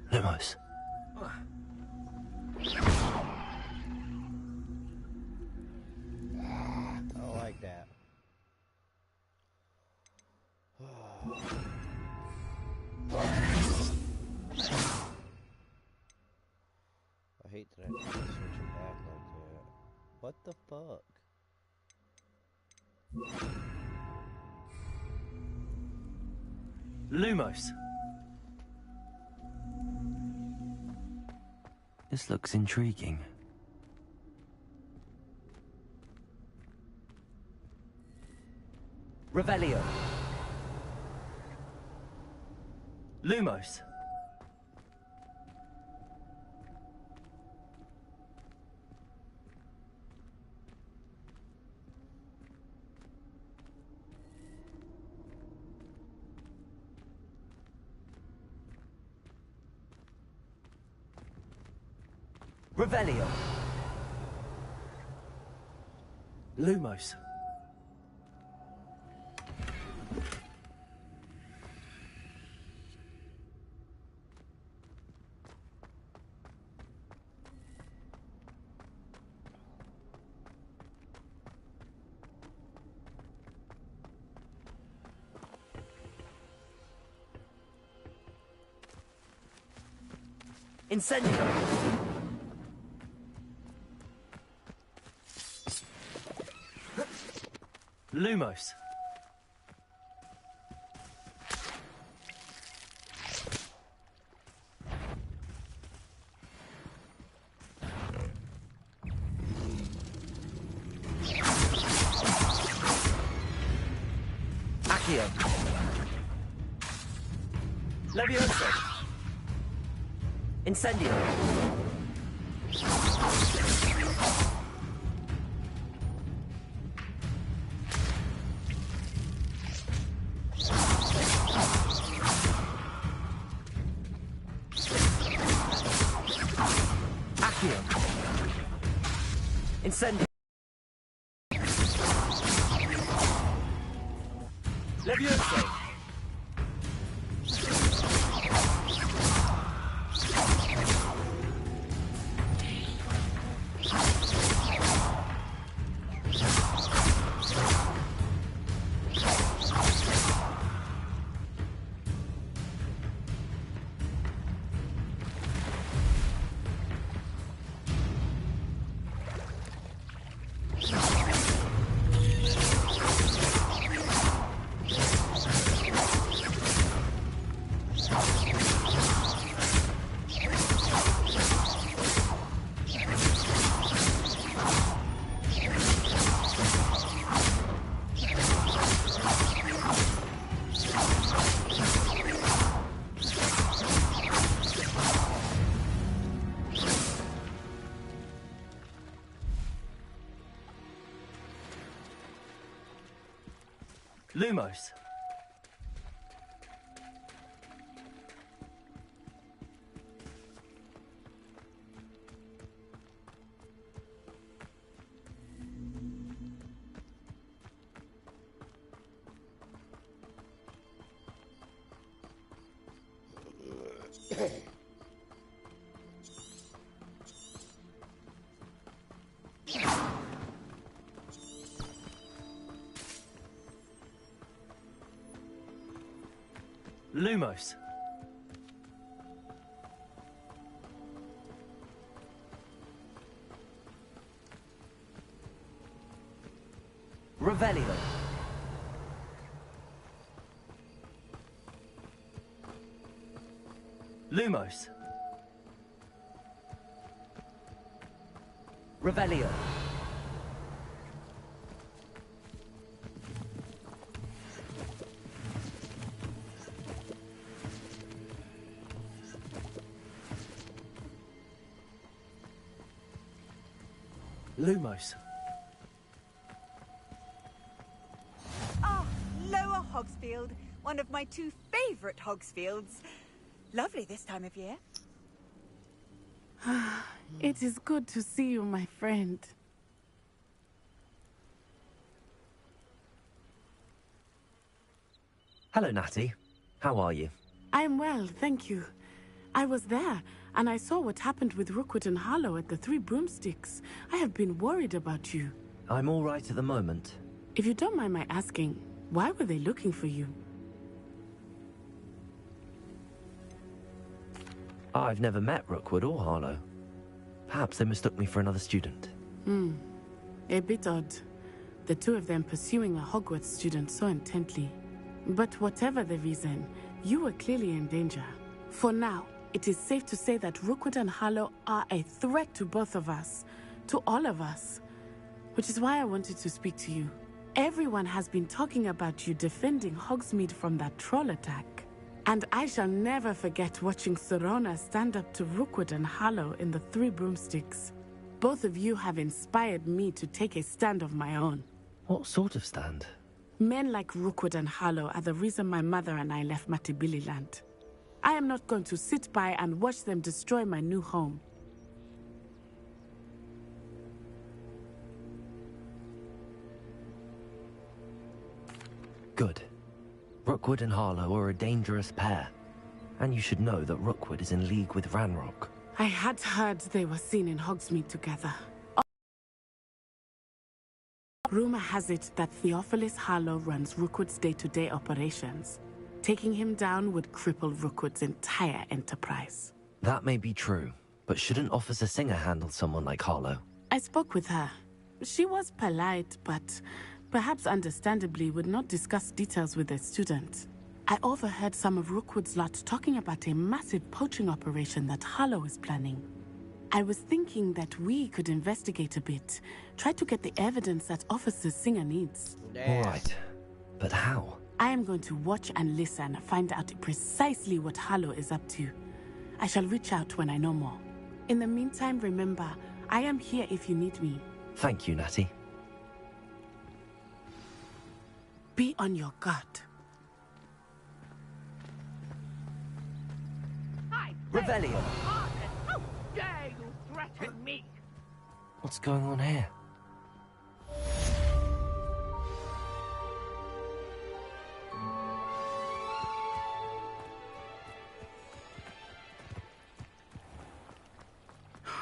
Lumos. I don't like that. I hate that I have to switch it back like that. What the fuck? Lumos. This looks intriguing. Revelio. Lumos. Revelio. Lumos. Incendio. Lumos. Accio. Levioso. Incendio. Accio. Incendio. Levioso. Lumos. Lumos. Revelio. Lumos. Revelio. Lumos. Ah, Lower Hogsfield, one of my two favourite Hogsfields. Lovely this time of year. It is good to see you, my friend. Hello, Natty. How are you? I'm well, thank you. I was there, and I saw what happened with Rookwood and Harlow at the Three Broomsticks. I have been worried about you. I'm all right at the moment. If you don't mind my asking, why were they looking for you? I've never met Rookwood or Harlow. Perhaps they mistook me for another student. A bit odd. The two of them pursuing a Hogwarts student so intently. But whatever the reason, you were clearly in danger. For now, it is safe to say that Rookwood and Harlow are a threat to both of us. To all of us. Which is why I wanted to speak to you. Everyone has been talking about you defending Hogsmeade from that troll attack. And I shall never forget watching Serona stand up to Rookwood and Harlow in the Three Broomsticks. Both of you have inspired me to take a stand of my own. What sort of stand? Men like Rookwood and Harlow are the reason my mother and I left Matibili Land. I am not going to sit by and watch them destroy my new home. Good. Rookwood and Harlow are a dangerous pair. And you should know that Rookwood is in league with Ranrock. I had heard they were seen in Hogsmeade together. Rumor has it that Theophilus Harlow runs Rookwood's day-to-day operations. Taking him down would cripple Rookwood's entire enterprise. That may be true, but shouldn't Officer Singer handle someone like Harlow? I spoke with her. She was polite, but perhaps understandably would not discuss details with a student. I overheard some of Rookwood's lot talking about a massive poaching operation that Harlow is planning. I was thinking that we could investigate a bit, try to get the evidence that Officer Singer needs. All right, but how? I am going to watch and listen, find out precisely what Harlow is up to. I shall reach out when I know more. In the meantime, remember, I am here if you need me. Thank you, Natty. Be on your guard. Revelio! How dare you threaten me? What's going on here?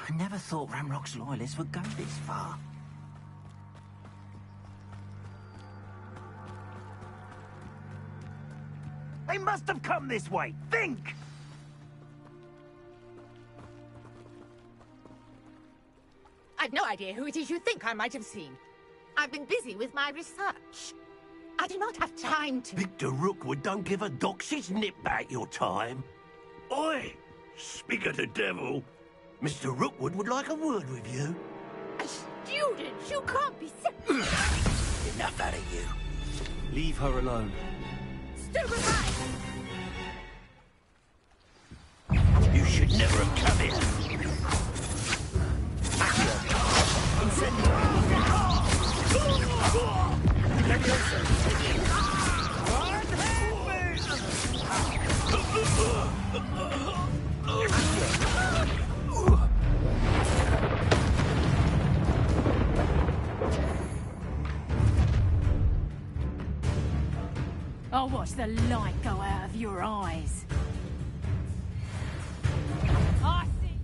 I never thought Ranrock's loyalists would go this far. They must have come this way. Think! I've no idea who it is you think I might have seen. I've been busy with my research. I do not have time to... Victor Rookwood don't give a doxy's nip back your time. Oi! Speak of the devil. Mr. Rookwood would like a word with you. A student? You can't be... Enough out of you. Leave her alone. Stupefy! You should never have come here. I'll watch the light go out of your eyes. I see.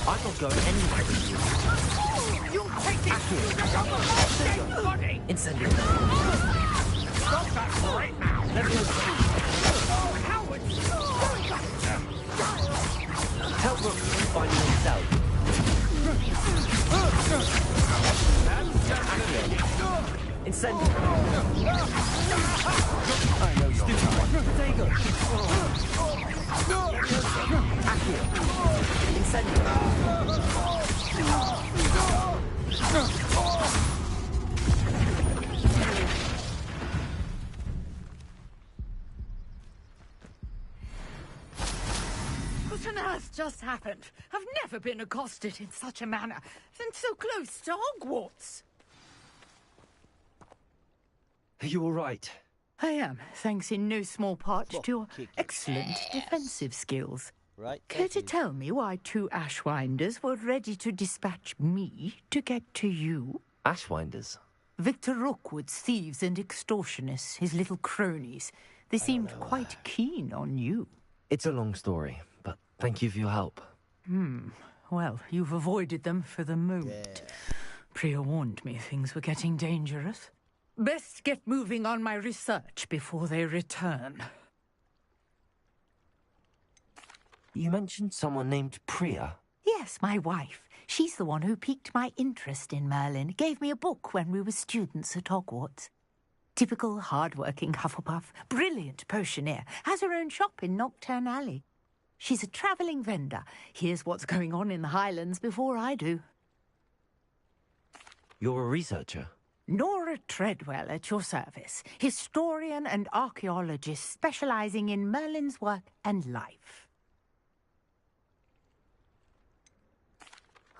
I'm not going anywhere with you. You'll take this! Body! Incendiary. Stop that right now! Howard! Tell Rook to find himself. Incendiary. I know you're stupid. There you go. Accio. Incendiary. What on earth just happened? I've never been accosted in such a manner, and so close to Hogwarts. Are you all right? I am, thanks in no small part to your excellent defensive skills. Right. Care to tell me why two Ashwinders were ready to dispatch me to get to you? Ashwinders? Victor Rookwood's thieves and extortionists, his little cronies. They seemed quite keen on you. It's a long story, but thank you for your help. Well, you've avoided them for the moment. Priya warned me things were getting dangerous. Best get moving on my research before they return. You mentioned someone named Priya. Yes, my wife. She's the one who piqued my interest in Merlin. Gave me a book when we were students at Hogwarts. Typical hard-working Hufflepuff, brilliant potioneer, has her own shop in Knockturn Alley. She's a travelling vendor. Hears what's going on in the Highlands before I do. You're a researcher? Nora Treadwell at your service, historian and archaeologist specialising in Merlin's work and life.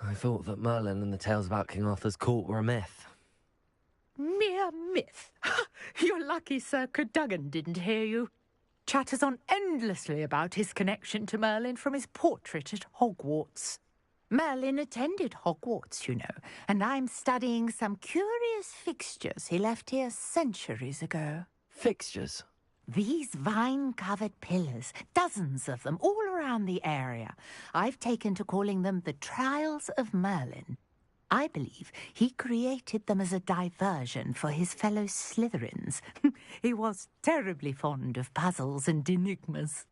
I thought that Merlin and the tales about King Arthur's court were a myth. Mere myth. You're lucky Sir Cadogan didn't hear you. Chatters on endlessly about his connection to Merlin from his portrait at Hogwarts. Merlin attended Hogwarts, you know, and I'm studying some curious fixtures he left here centuries ago. Fixtures? These vine-covered pillars, dozens of them, all around the area. I've taken to calling them the Trials of Merlin. I believe he created them as a diversion for his fellow Slytherins. He was terribly fond of puzzles and enigmas.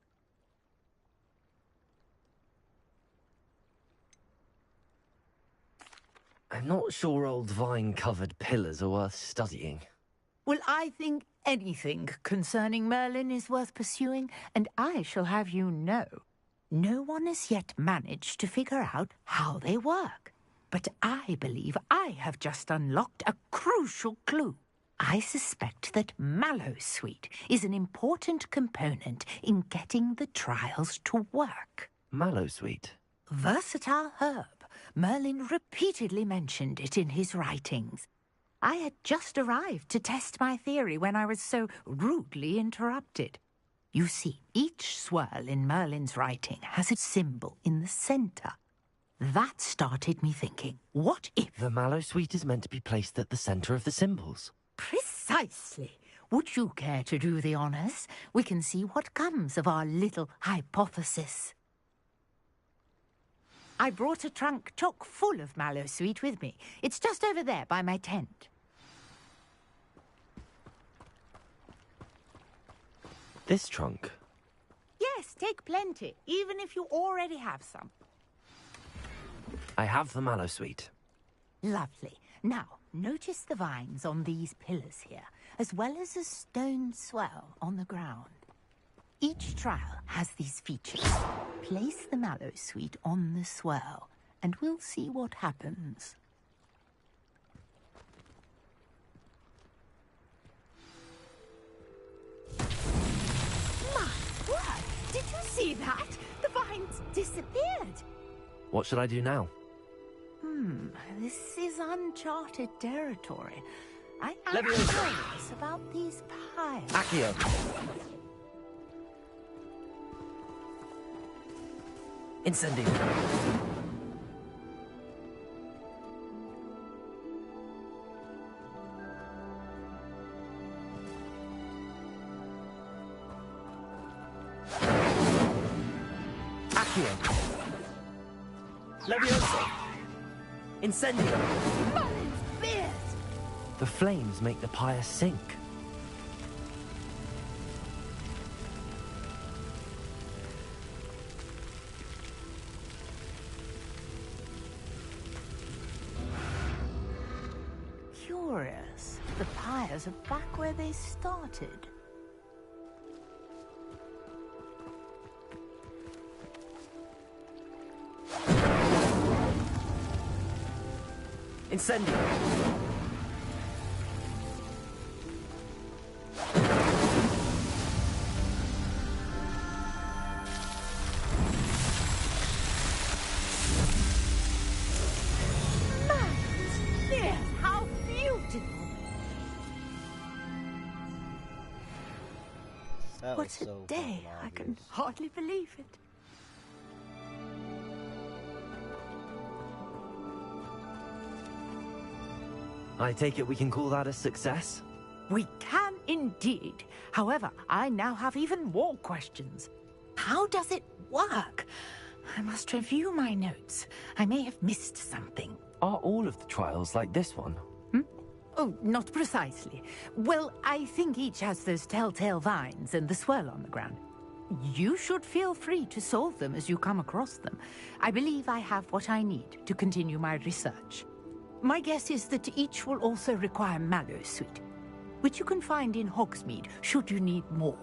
I'm not sure old vine-covered pillars are worth studying. Well, I think anything concerning Merlin is worth pursuing, and I shall have you know, no one has yet managed to figure out how they work. But I believe I have just unlocked a crucial clue. I suspect that Mallowsweet is an important component in getting the trials to work. Mallowsweet? Versatile herb. Merlin repeatedly mentioned it in his writings. I had just arrived to test my theory when I was so rudely interrupted. You see, each swirl in Merlin's writing has a symbol in the centre. That started me thinking, what if... The Mallowsweet is meant to be placed at the centre of the symbols. Precisely. Would you care to do the honours? We can see what comes of our little hypothesis. I brought a trunk chock full of Mallowsweet with me. It's just over there by my tent. This trunk? Yes, take plenty, even if you already have some. I have the Mallowsweet. Lovely. Now, notice the vines on these pillars here, as well as a stone swell on the ground. Each trial has these features. Place the Mallowsweet on the swirl, and we'll see what happens. My word! Did you see that? The vines disappeared. What should I do now? This is uncharted territory. I am Leviosa. curious about these piles. Accio. Incendio. Accio. Leviosa. Incendio. Merlin's beard! The flames make the pyre sink. Curious. The pyres are back where they started. Incendio. There, how beautiful! That What was a so day! fucking I can obvious. hardly believe it. I take it we can call that a success? We can indeed. However, I now have even more questions. How does it work? I must review my notes. I may have missed something. Are all of the trials like this one? Oh, not precisely. Well, I think each has those telltale vines and the swirl on the ground. You should feel free to solve them as you come across them. I believe I have what I need to continue my research. My guess is that each will also require mallow sweet, which you can find in Hogsmeade should you need more.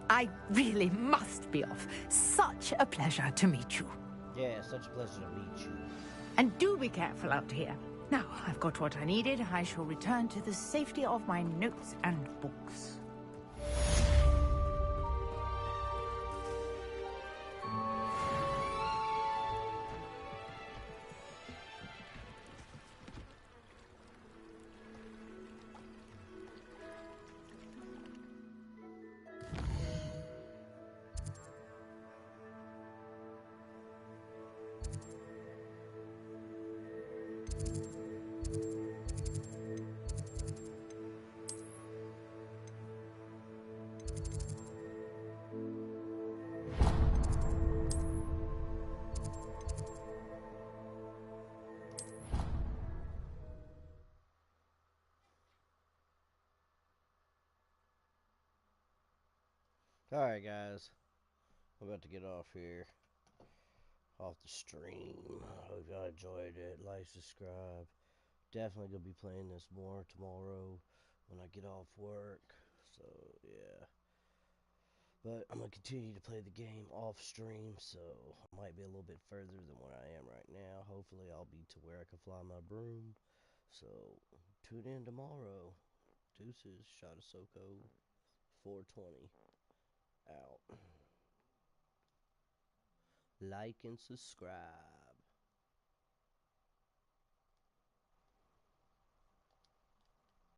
I really must be off. Such a pleasure to meet you. Yeah, such a pleasure to meet you. And do be careful out here. Now, I've got what I needed. I shall return to the safety of my notes and books. Alright, guys. I'm about to get off here. Off the stream. I hope y'all enjoyed it. Like, subscribe. Definitely gonna be playing this more tomorrow when I get off work. So, yeah. But I'm gonna continue to play the game off stream, so I might be a little bit further than where I am right now. Hopefully I'll be to where I can fly my broom. So, tune in tomorrow. Deuces, Shot of Soko, 420. Out. Like and subscribe.